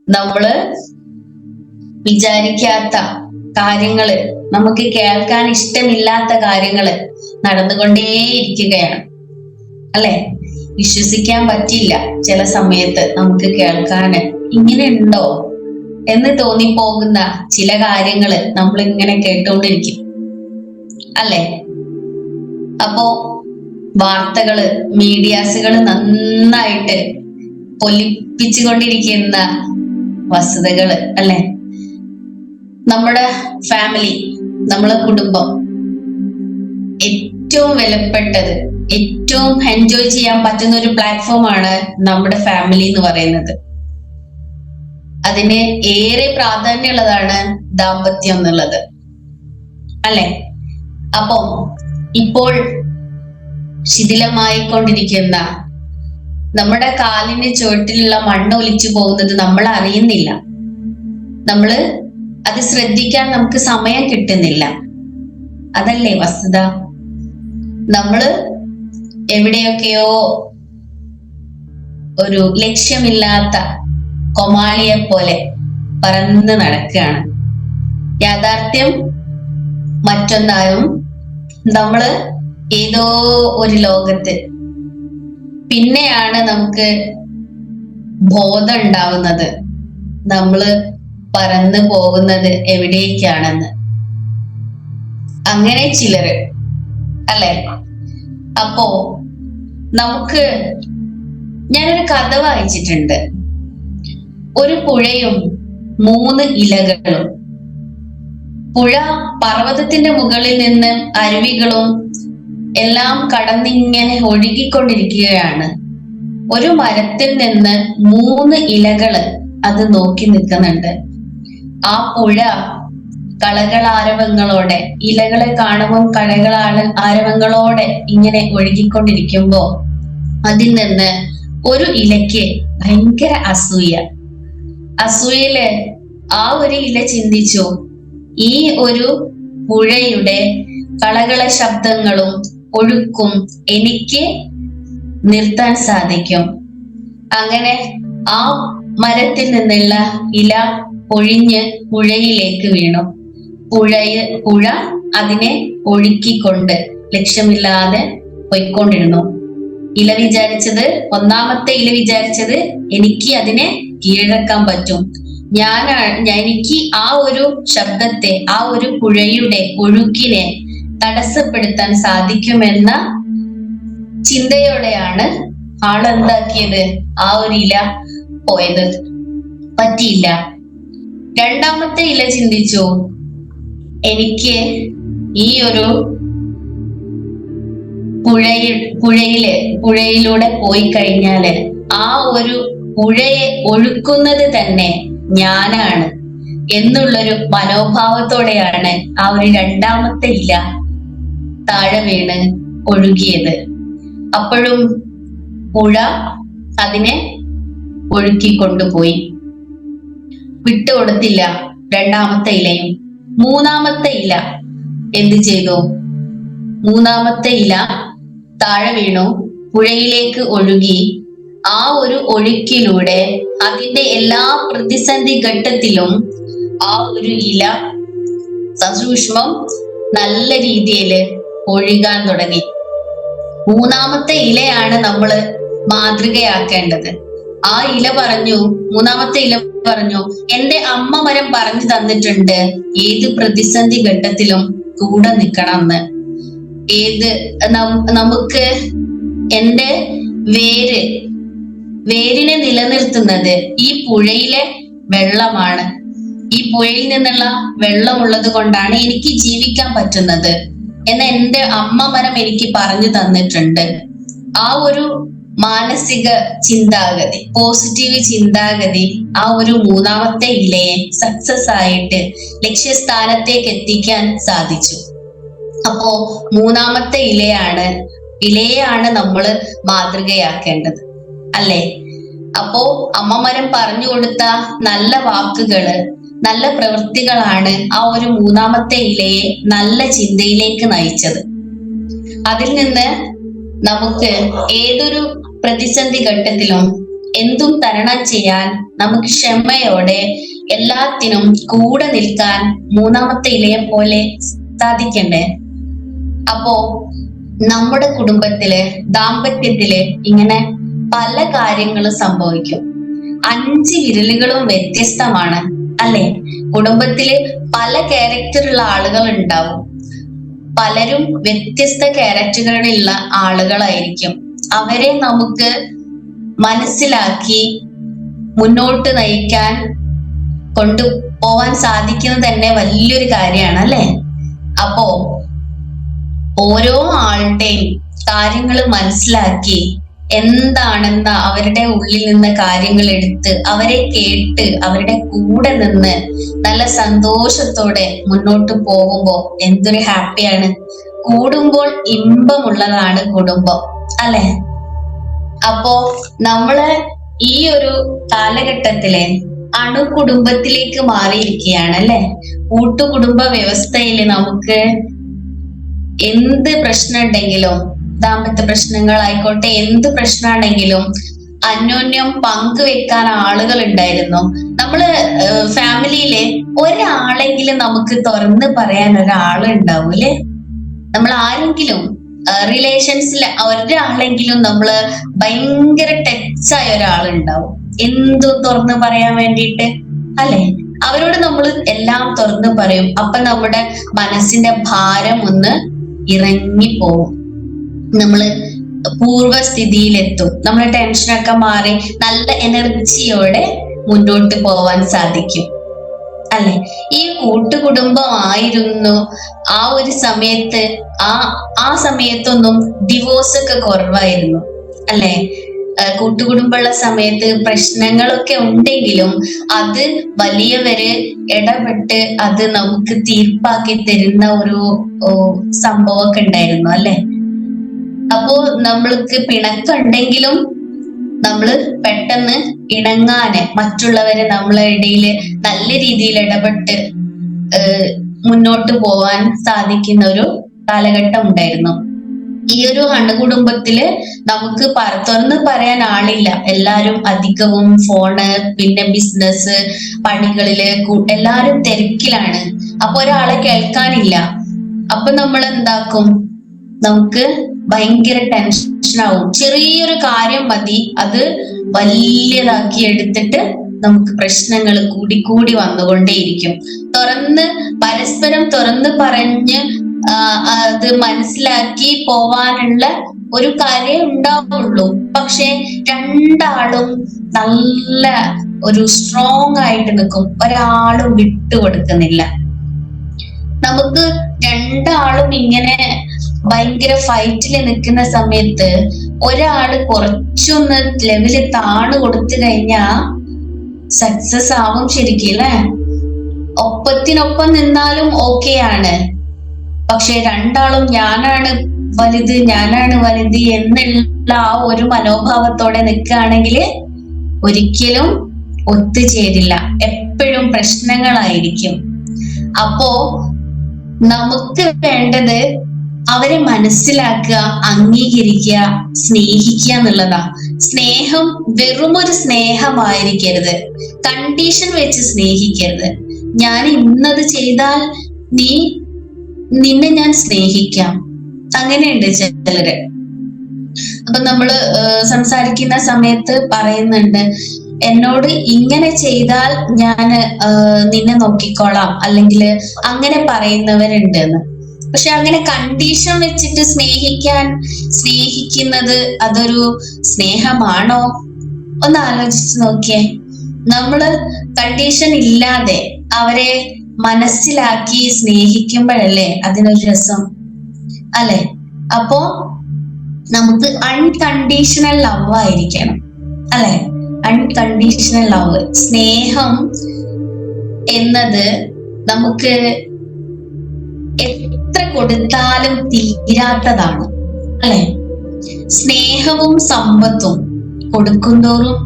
നമ്മള് വിചാരിക്കാത്ത കാര്യങ്ങള്, നമുക്ക് കേൾക്കാൻ ഇഷ്ടമില്ലാത്ത കാര്യങ്ങള് നടന്നുകൊണ്ടേയിരിക്കുകയാണ് അല്ലെ? വിശ്വസിക്കാൻ പറ്റില്ല ചില സമയത്ത് നമുക്ക് കേൾക്കാന്. ഇങ്ങനെ ഉണ്ടോ എന്ന് തോന്നിപ്പോകുന്ന ചില കാര്യങ്ങള് നമ്മൾ ഇങ്ങനെ കേട്ടുകൊണ്ടിരിക്കും അല്ലെ? അപ്പോ വാർത്തകള്, മീഡിയാസുകള് നന്നായിട്ട് പൊലിപ്പിച്ചുകൊണ്ടിരിക്കുന്ന വസ്തുതകള് അല്ലെ? നമ്മുടെ ഫാമിലി, നമ്മളെ കുടുംബം ഏറ്റവും വിലപ്പെട്ടത്, ഏറ്റവും എൻജോയ് ചെയ്യാൻ പറ്റുന്ന ഒരു പ്ലാറ്റ്ഫോമാണ് നമ്മുടെ ഫാമിലി എന്ന് പറയുന്നത്. അതിന് ഏറെ പ്രാധാന്യമുള്ളതാണ് ദാമ്പത്യം എന്നുള്ളത് അല്ലെ? അപ്പൊ ഇപ്പോൾ ശിഥിലമായിക്കൊണ്ടിരിക്കുന്ന, നമ്മുടെ കാലിന് ചുവട്ടിലുള്ള മണ്ണ് ഒലിച്ചു പോകുന്നത് നമ്മൾ അറിയുന്നില്ല. നമ്മള് അത് ശ്രദ്ധിക്കാൻ നമുക്ക് സമയം കിട്ടുന്നില്ല. അതല്ലേ വസ്തുത? നമ്മള് എവിടെയൊക്കെയോ ഒരു ലക്ഷ്യമില്ലാത്ത കൊമാളിയെ പോലെ പറന്ന് നടക്കുകയാണ്. യാഥാർത്ഥ്യം മറ്റൊന്നായും നമ്മള് ഏതോ ഒരു ലോകത്ത്. പിന്നെയാണ് നമുക്ക് ബോധം ഉണ്ടാവുന്നത് നമ്മള് പറന്നു പോകുന്നത് എവിടേക്കാണെന്ന്. അങ്ങനെ ചിലര് അല്ലെ? അപ്പോ നമുക്ക്, ഞാനൊരു കഥ വായിച്ചിട്ടുണ്ട്. ഒരു പുഴയും 3 ഇലകളും. പുഴ പർവ്വതത്തിന്റെ മുകളിൽ നിന്ന് അരുവികളും എല്ലാം കടന്നിങ്ങനെ ഒഴുകിക്കൊണ്ടിരിക്കുകയാണ്. ഒരു മരത്തിൽ നിന്ന് 3 ഇലകള് അത് നോക്കി നിൽക്കുന്നുണ്ട്. ആ പുഴ കളകളാരവങ്ങളോടെ, ഇലകളെ കാണുമ്പോൾ ആരവങ്ങളോടെ ഇങ്ങനെ ഒഴുകിക്കൊണ്ടിരിക്കുമ്പോ അതിൽ നിന്ന് ഒരു ഇലയ്ക്ക് ഭയങ്കര അസൂയയില് ആ ഒരു ഇല ചിന്തിച്ചു, ഈ ഒരു പുഴയുടെ കളകള ശബ്ദങ്ങളും ഒഴുക്കും എനിക്ക് നിർത്താൻ സാധിക്കും. അങ്ങനെ ആ മരത്തിൽ നിന്നുള്ള ഇല ഒഴിഞ്ഞ് പുഴയിലേക്ക് വീണു. പുഴ അതിനെ ഒഴുക്കിക്കൊണ്ട് ലക്ഷ്യമില്ലാതെ പോയിക്കൊണ്ടിരുന്നു. ഒന്നാമത്തെ ഇല വിചാരിച്ചത് എനിക്ക് അതിനെ കീഴടക്കാൻ പറ്റും, എനിക്ക് ആ ഒരു ശബ്ദത്തെ, ആ ഒരു പുഴയുടെ ഒഴുക്കിനെ തടസ്സപ്പെടുത്താൻ സാധിക്കുമെന്ന ചിന്തയോടെയാണ് ആളെന്താക്കിയത്, ആ ഒരു ഇല പോയത്. പറ്റിയില്ല. രണ്ടാമത്തെ ഇല ചിന്തിച്ചു, എനിക്ക് ഈ ഒരു പുഴയിലൂടെ പോയി കഴിഞ്ഞാല് ആ ഒരു പുഴയെ ഒഴുക്കുന്നത് തന്നെ ഞാനാണ് എന്നുള്ളൊരു മനോഭാവത്തോടെയാണ് ആ ഒരു രണ്ടാമത്തെ ഇല താഴെ വീണ് ഒഴുകിയത്. അപ്പോഴും പുഴ അതിനെ ഒഴുക്കിക്കൊണ്ടുപോയി, വിട്ടുകൊടുത്തില്ല രണ്ടാമത്തെ ഇലയും. മൂന്നാമത്തെ ഇല എന്ത് ചെയ്തു? മൂന്നാമത്തെ ഇല താഴെ വീണു, പുഴയിലേക്ക് ഒഴുകി. ആ ഒരു ഒഴുക്കിലൂടെ അതിന്റെ എല്ലാ പ്രതിസന്ധി ഘട്ടത്തിലും ആ ഒരു ഇല സസൂക്ഷ്മം നല്ല രീതിയിൽ ഒഴുകാൻ തുടങ്ങി. മൂന്നാമത്തെ ഇലയാണ് നമ്മള് മാതൃകയാക്കേണ്ടത്. ആ ഇല പറഞ്ഞു, മൂന്നാമത്തെ ഇല പറഞ്ഞു, എന്റെ അമ്മ മരം പറഞ്ഞു തന്നിട്ടുണ്ട് ഏത് പ്രതിസന്ധി ഘട്ടത്തിലും കൂടെ നിൽക്കണമെന്ന്. നമുക്ക് എന്റെ വേരിനെ നിലനിർത്തുന്നത് ഈ പുഴയിലെ വെള്ളമാണ്. ഈ പുഴയിൽ നിന്നുള്ള വെള്ളമുള്ളത് കൊണ്ടാണ് എനിക്ക് ജീവിക്കാൻ പറ്റുന്നത് എന്ന് എന്റെ അമ്മ മരം എനിക്ക് പറഞ്ഞു തന്നിട്ടുണ്ട്. ആ ഒരു മാനസിക ചിന്താഗതി, പോസിറ്റീവ് ചിന്താഗതി ആ ഒരു മൂന്നാമത്തെ ഇലയെ സക്സസ് ആയിട്ട് ലക്ഷ്യസ്ഥാനത്തേക്ക് എത്തിക്കാൻ സാധിച്ചു. അപ്പോ മൂന്നാമത്തെ ഇലയാണ് നമ്മൾ മാതൃകയാക്കേണ്ടത് അല്ലെ? അപ്പോ അമ്മമരം പറഞ്ഞു കൊടുത്ത നല്ല വാക്കുകള്, നല്ല പ്രവൃത്തികളാണ് ആ ഒരു മൂന്നാമത്തെ ഇലയെ നല്ല ചിന്തയിലേക്ക് നയിച്ചത്. അതിൽ നിന്ന് നമുക്ക് ഏതൊരു പ്രതിസന്ധി ഘട്ടത്തിലും എന്തും തരണം ചെയ്യാൻ, നമുക്ക് ക്ഷമയോടെ എല്ലാത്തിനും കൂടെ നിൽക്കാൻ മൂന്നാമത്തെ ഇലയെ പോലെ സാധിക്കണ്ടേ? അപ്പോ നമ്മുടെ കുടുംബത്തില്, ദാമ്പത്യത്തില് ഇങ്ങനെ പല കാര്യങ്ങളും സംഭവിക്കും. 5 വിരലുകളും വ്യത്യസ്തമാണ് അല്ലെ? കുടുംബത്തില് പല ക്യാരക്ടറുള്ള ആളുകൾ ഉണ്ടാവും. പലരും വ്യത്യസ്ത ക്യാരക്ടറുകളുള്ള ആളുകളായിരിക്കും. അവരെ നമുക്ക് മനസ്സിലാക്കി മുന്നോട്ട് നയിക്കാൻ കൊണ്ടുപോവാൻ സാധിക്കുന്നത് തന്നെ വലിയൊരു കാര്യമാണ് അല്ലെ? അപ്പോ ഓരോ ആളുടെയും കാര്യങ്ങൾ മനസ്സിലാക്കി എന്താണെന്ന് അവരുടെ ഉള്ളിൽ നിന്ന് കാര്യങ്ങൾ എടുത്ത് അവരെ കേട്ട് അവരുടെ കൂടെ നിന്ന് നല്ല സന്തോഷത്തോടെ മുന്നോട്ട് പോകുമ്പോ എന്തൊരു ഹാപ്പിയാണ്. കൂടുമ്പോൾ ഇമ്പമുള്ളതാണ് കുടുംബം അല്ലെ? അപ്പോ നമ്മള് ഈ ഒരു കാലഘട്ടത്തിലെ അണുകുടുംബത്തിലേക്ക് മാറിയിരിക്കുകയാണ് അല്ലെ? കൂട്ടുകുടുംബ വ്യവസ്ഥയിൽ നമുക്ക് എന്ത് പ്രശ്നം ഉണ്ടെങ്കിലും, ദാമ്പത്യ പ്രശ്നങ്ങളായിക്കോട്ടെ, എന്ത് പ്രശ്നമാണെങ്കിലും അന്യോന്യം പങ്കുവെക്കാൻ ആളുകൾ ഉണ്ടായിരുന്നു. നമ്മള് ഫാമിലിയിലെ ഒരാളെങ്കിലും നമുക്ക് തുറന്ന് പറയാൻ ഒരാളുണ്ടാവും അല്ലെ? നമ്മൾ ആരെങ്കിലും റിലേഷൻസിൽ ഒരാളെങ്കിലും നമ്മള് ഭയങ്കര ടച്ചായ ഒരാളുണ്ടാവും, എന്തും തുറന്ന് പറയാൻ വേണ്ടിയിട്ട് അല്ലെ? അവരോട് നമ്മൾ എല്ലാം തുറന്ന് പറയും. അപ്പൊ നമ്മുടെ മനസ്സിന്റെ ഭാരം ഒന്ന് ഇറങ്ങിപ്പോവും, നമ്മള് പൂർവ്വസ്ഥിതിയിലെത്തും, നമ്മുടെ ടെൻഷനൊക്കെ മാറി നല്ല എനർജിയോടെ മുന്നോട്ട് പോവാൻ സാധിക്കും അല്ലെ? ഈ കൂട്ടുകുടുംബമായിരുന്നു ആ ഒരു സമയത്ത്. ആ സമയത്തൊന്നും ഡിവോഴ്സ് ഒക്കെ കുറവായിരുന്നു അല്ലെ? കൂട്ടുകുടുംബമുള്ള സമയത്ത് പ്രശ്നങ്ങളൊക്കെ ഉണ്ടെങ്കിലും അത് വലിയവര് ഇടപെട്ട് അത് നമുക്ക് തീർപ്പാക്കി തരുന്ന ഒരു സംഭവമൊക്കെ ഉണ്ടായിരുന്നു അല്ലെ? അപ്പോ നമ്മൾക്ക് പിണക്കുണ്ടെങ്കിലും നമ്മള് പെട്ടെന്ന് ഇണങ്ങാന്, മറ്റുള്ളവരെ നമ്മളെ ഇടയിൽ നല്ല രീതിയിൽ ഇടപെട്ട് മുന്നോട്ട് പോവാൻ സാധിക്കുന്ന ഒരു കാലഘട്ടം ഉണ്ടായിരുന്നു. ഈ ഒരു അണുകുടുംബത്തില് നമുക്ക് തുറന്ന് പറയാൻ ആളില്ല. എല്ലാരും അധികവും ഫോണ്, പിന്നെ ബിസിനസ്, പണികളില് എല്ലാരും തിരക്കിലാണ്. അപ്പൊ ഒരാളെ കേൾക്കാനില്ല. അപ്പൊ നമ്മൾ എന്താക്കും? നമുക്ക് ഭയങ്കര ടെൻഷനാവും. ചെറിയൊരു കാര്യം മതി അത് വലിയതാക്കി എടുത്തിട്ട് നമുക്ക് പ്രശ്നങ്ങൾ കൂടി വന്നുകൊണ്ടേയിരിക്കും. പരസ്പരം തുറന്ന് പറഞ്ഞ് അത് മനസ്സിലാക്കി പോവാനുള്ള ഒരു കാര്യം ഉണ്ടാവുള്ളൂ. പക്ഷെ രണ്ടാളും നല്ല ഒരു സ്ട്രോങ് ആയിട്ട് നിൽക്കും, ഒരാളും വിട്ടുകൊടുക്കുന്നില്ല. നമുക്ക് രണ്ടാളും ഇങ്ങനെ ഭയങ്കര ഫൈറ്റിൽ നിൽക്കുന്ന സമയത്ത് ഒരാള് കുറച്ചൊന്ന് ലെവല് താണു കൊടുത്തു കഴിഞ്ഞാ സക്സസ് ആവും ശരിക്കും അല്ലെ? ഒപ്പത്തിനൊപ്പം നിന്നാലും ഓക്കെയാണ്. പക്ഷെ രണ്ടാളും ഞാനാണ് വലുത് എന്നുള്ള ആ ഒരു മനോഭാവത്തോടെ നിൽക്കുകയാണെങ്കിൽ ഒരിക്കലും ഒത്തുചേരില്ല, എപ്പോഴും പ്രശ്നങ്ങളായിരിക്കും. അപ്പോ നമുക്ക് വേണ്ടത് അവരെ മനസ്സിലാക്കുക, അംഗീകരിക്കുക, സ്നേഹിക്കുക എന്നുള്ളതാ. സ്നേഹം വെറുമൊരു സ്നേഹമായിരിക്കരുത്, കണ്ടീഷൻ വെച്ച് സ്നേഹിക്കരുത്. ഞാൻ ഇന്നത് ചെയ്താൽ നിന്നെ ഞാൻ സ്നേഹിക്കാം, അങ്ങനെയുണ്ട് ചിലര്. അപ്പൊ നമ്മള് സംസാരിക്കുന്ന സമയത്ത് പറയുന്നുണ്ട്, എന്നോട് ഇങ്ങനെ ചെയ്താൽ ഞാൻ നിന്നെ നോക്കിക്കോളാം, അല്ലെങ്കിൽ അങ്ങനെ പറയുന്നവരുണ്ട് എന്ന്. പക്ഷെ അങ്ങനെ കണ്ടീഷൻ വെച്ചിട്ട് സ്നേഹിക്കുന്നത് അതൊരു സ്നേഹമാണോ? ഒന്ന് ആലോചിച്ച് നോക്കിയേ. നമ്മള് കണ്ടീഷൻ ഇല്ലാതെ അവരെ മനസ്സിലാക്കി സ്നേഹിക്കുമ്പോഴല്ലേ അതിനൊരു രസം അല്ലെ? അപ്പോ നമുക്ക് അൺകണ്ടീഷണൽ ലവ് ആയിരിക്കണം അല്ലെ? അൺകണ്ടീഷണൽ ലവ്, സ്നേഹം എന്നത് നമുക്ക് എത്ര കൊടുത്താലും തീരാത്തതാണ് അല്ലെ? സ്നേഹവും സമ്പത്തും കൊടുക്കുന്തോറും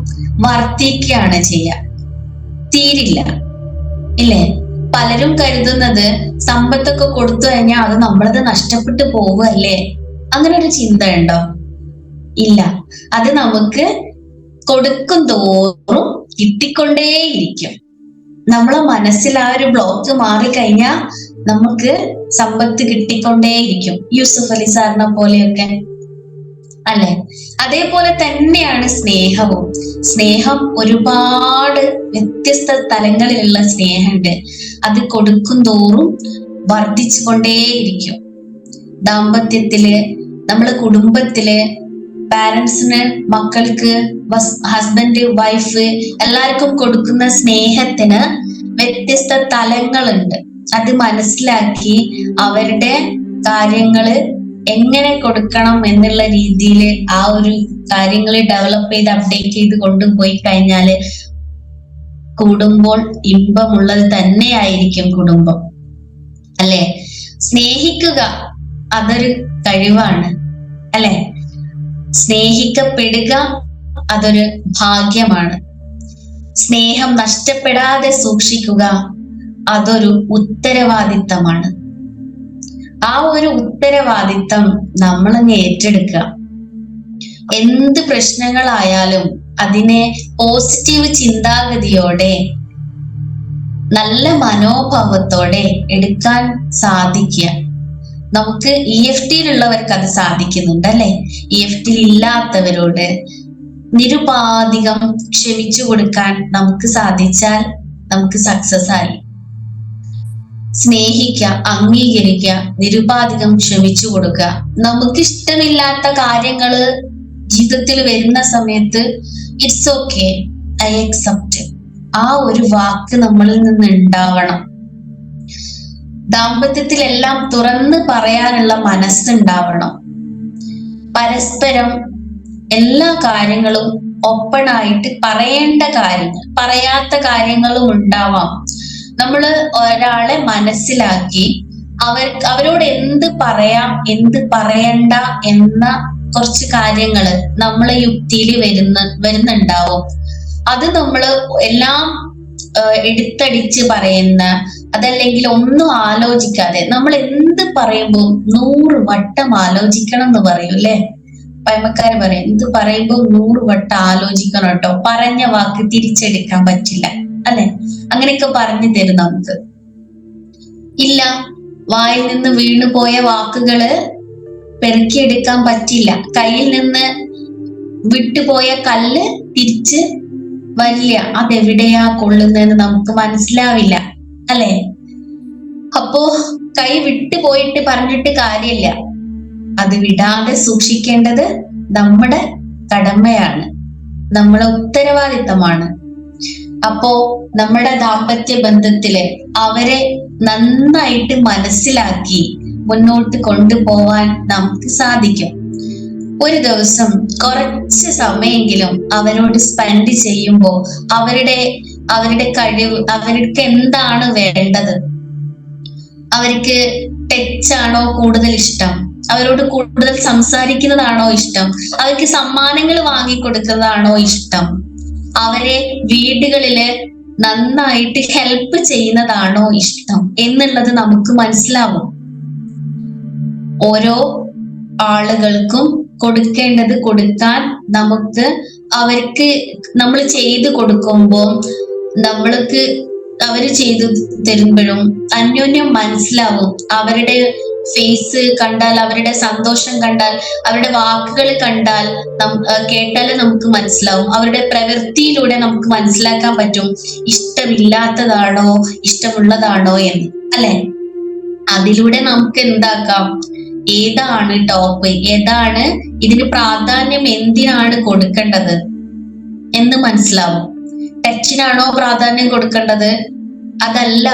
വർദ്ധിക്കുകയാണ് ചെയ്യുക, തീരില്ല ഇല്ലേ? പലരും കരുതുന്നത് സമ്പത്തൊക്കെ കൊടുത്തു കഴിഞ്ഞാൽ അത് നമ്മളത് നഷ്ടപ്പെട്ടു പോവുകയല്ലേ, അങ്ങനെ ഒരു ചിന്ത ഉണ്ടോ? ഇല്ല. അത് നമുക്ക് കൊടുക്കും തോറും കിട്ടിക്കൊണ്ടേയിരിക്കും. നമ്മളെ മനസ്സിൽ ആ ഒരു ബ്ലോക്ക് മാറിക്കഴിഞ്ഞാൽ നമുക്ക് സമ്പത്ത് കിട്ടിക്കൊണ്ടേയിരിക്കും. യൂസുഫ് അലി സാറിനെ പോലെയൊക്കെ അല്ലെ? അതേപോലെ തന്നെയാണ് സ്നേഹവും. സ്നേഹം ഒരുപാട് വ്യത്യസ്ത തലങ്ങളിലുള്ള സ്നേഹമുണ്ട്. അത് കൊടുക്കും തോറും വർദ്ധിച്ചു കൊണ്ടേയിരിക്കും. ദാമ്പത്യത്തില്, നമ്മളെ കുടുംബത്തില്, പാരന്റ്സിന് മക്കൾക്ക്, ഹസ്ബൻഡ് വൈഫ് എല്ലാവർക്കും കൊടുക്കുന്ന സ്നേഹത്തിന് വ്യത്യസ്ത തലങ്ങളുണ്ട്. അത് മനസ്സിലാക്കി അവരുടെ കാര്യങ്ങള് എങ്ങനെ കൊടുക്കണം എന്നുള്ള രീതിയിൽ ആ ഒരു കാര്യങ്ങൾ ഡെവലപ്പ് ചെയ്ത് അപ്ഡേറ്റ് ചെയ്ത് കൊണ്ടുപോയി കഴിഞ്ഞാല് കൂടുമ്പോൾ ഇമ്പമുള്ളത് തന്നെയായിരിക്കും കുടുംബം, അല്ലെ? സ്നേഹിക്കുക അതൊരു കഴിവാണ്, അല്ലെ? സ്നേഹിക്കപ്പെടുക അതൊരു ഭാഗ്യമാണ്. സ്നേഹം നഷ്ടപ്പെടാതെ സൂക്ഷിക്കുക അതൊരു ഉത്തരവാദിത്തമാണ്. ആ ഒരു ഉത്തരവാദിത്തം നമ്മളങ്ങ് ഏറ്റെടുക്കുക. എന്ത് പ്രശ്നങ്ങളായാലും അതിനെ പോസിറ്റീവ് ചിന്താഗതിയോടെ, നല്ല മനോഭാവത്തോടെ എടുക്കാൻ സാധിക്കുക. നമുക്ക് EFTയിലുള്ളവർക്ക് അത് സാധിക്കുന്നുണ്ട്, അല്ലെ? EFTയിൽ ഇല്ലാത്തവരോട് നിരുപാധികം ക്ഷമിച്ചു കൊടുക്കാൻ നമുക്ക് സാധിച്ചാൽ നമുക്ക് സക്സസ് ആയി. സ്നേഹിക്കുക, അംഗീകരിക്കുക, നിരുപാധികം ക്ഷമിച്ചു കൊടുക്കുക. നമുക്ക് ഇഷ്ടമില്ലാത്ത കാര്യങ്ങള് ജീവിതത്തിൽ വരുന്ന സമയത്ത് ഇറ്റ്സ് ഓക്കെ, ഐ അക്സെപ്റ്റ്, ആ ഒരു വാക്ക് നമ്മളിൽ നിന്ന് ഉണ്ടാവണം. ദാമ്പത്യത്തിലെല്ലാം തുറന്ന് പറയാനുള്ള മനസ്സുണ്ടാവണം. പരസ്പരം എല്ലാ കാര്യങ്ങളും ഓപ്പൺ ആയിട്ട് പറയേണ്ട കാര്യങ്ങൾ, പറയാത്ത കാര്യങ്ങളും ഉണ്ടാവാം. നമ്മള് ഒരാളെ മനസ്സിലാക്കി അവരോട് എന്ത് പറയാം, എന്ത് പറയണ്ട എന്ന കുറച്ച് കാര്യങ്ങള് നമ്മളെ യുക്തിയിൽ വരുന്നുണ്ടാവും. അത് നമ്മള് എല്ലാം എടുത്തടിച്ച് പറയുന്ന, അതല്ലെങ്കിൽ ഒന്നും ആലോചിക്കാതെ, നമ്മൾ എന്ത് പറയുമ്പോൾ 100 വട്ടം ആലോചിക്കണം എന്ന് പറയും, അല്ലെ? പഴമക്കാര് പറയും, എന്ത് പറയുമ്പോൾ 100 വട്ടം ആലോചിക്കണം കേട്ടോ, പറഞ്ഞ വാക്ക് തിരിച്ചെടുക്കാൻ പറ്റില്ല, അല്ലെ? അങ്ങനെയൊക്കെ പറഞ്ഞു തരും നമുക്ക്. ഇല്ല, വായിൽ നിന്ന് വീണു പോയ വാക്കുകള് പെറുക്കിയെടുക്കാൻ പറ്റില്ല. കയ്യിൽ നിന്ന് വിട്ടുപോയ കല്ല് തിരിച്ച് വരില്ല, അതെവിടെയാ കൊള്ളുന്നതെന്ന് നമുക്ക് മനസ്സിലാവില്ല, അല്ലെ? അപ്പോ കൈ വിട്ടുപോയിട്ട് പറഞ്ഞിട്ട് കാര്യമില്ല, അത് വിടാതെ സൂക്ഷിക്കേണ്ടത് നമ്മുടെ കടമയാണ്, നമ്മളെ ഉത്തരവാദിത്തമാണ്. അപ്പോ നമ്മുടെ ദാമ്പത്യ ബന്ധത്തില് അവരെ നന്നായിട്ട് മനസ്സിലാക്കി മുന്നോട്ട് കൊണ്ടുപോവാൻ നമുക്ക് സാധിക്കും. ഒരു ദിവസം കുറച്ച് സമയമെങ്കിലും അവരോട് സ്പെൻഡ് ചെയ്യുമ്പോൾ അവരുടെ കഴിവ്, അവർക്ക് എന്താണ് വേണ്ടത്, അവർക്ക് ടച്ച് ആണോ കൂടുതൽ ഇഷ്ടം, അവരോട് കൂടുതൽ സംസാരിക്കുന്നതാണോ ഇഷ്ടം, അവർക്ക് സമ്മാനങ്ങൾ വാങ്ങിക്കൊടുക്കുന്നതാണോ ഇഷ്ടം, അവരെ വീടുകളില് നന്നായിട്ട് ഹെൽപ്പ് ചെയ്യുന്നതാണോ ഇഷ്ടം എന്നുള്ളത് നമുക്ക് മനസ്സിലാവും. ഓരോ ആളുകൾക്കും കൊടുക്കേണ്ടത് കൊടുക്കാൻ നമുക്ക് അവർക്ക് നമ്മൾ ചെയ്തു കൊടുക്കുമ്പോൾ നമ്മൾക്ക് അവര് ചെയ്തു തരുമ്പോഴും അന്യോന്യം മനസ്സിലാവും. അവരുടെ ഫേസ് കണ്ടാൽ, അവരുടെ സന്തോഷം കണ്ടാൽ, അവരുടെ വാക്കുകൾ കണ്ടാൽ, കേട്ടാൽ നമുക്ക് മനസ്സിലാവും. അവരുടെ പ്രവൃത്തിയിലൂടെ നമുക്ക് മനസ്സിലാക്കാൻ പറ്റും ഇഷ്ടമില്ലാത്തതാണോ ഇഷ്ടമുള്ളതാണോ എന്ന്, അല്ലെ? അതിലൂടെ നമുക്ക് എന്താക്കാം, ഏതാണ് ടോപ്പ്, ഏതാണ് ഇതിന് പ്രാധാന്യം, എന്തിനാണ് കൊടുക്കേണ്ടത് എന്ന് മനസ്സിലാവും. ടച്ചിനാണോ പ്രാധാന്യം കൊടുക്കേണ്ടത്? അതല്ല.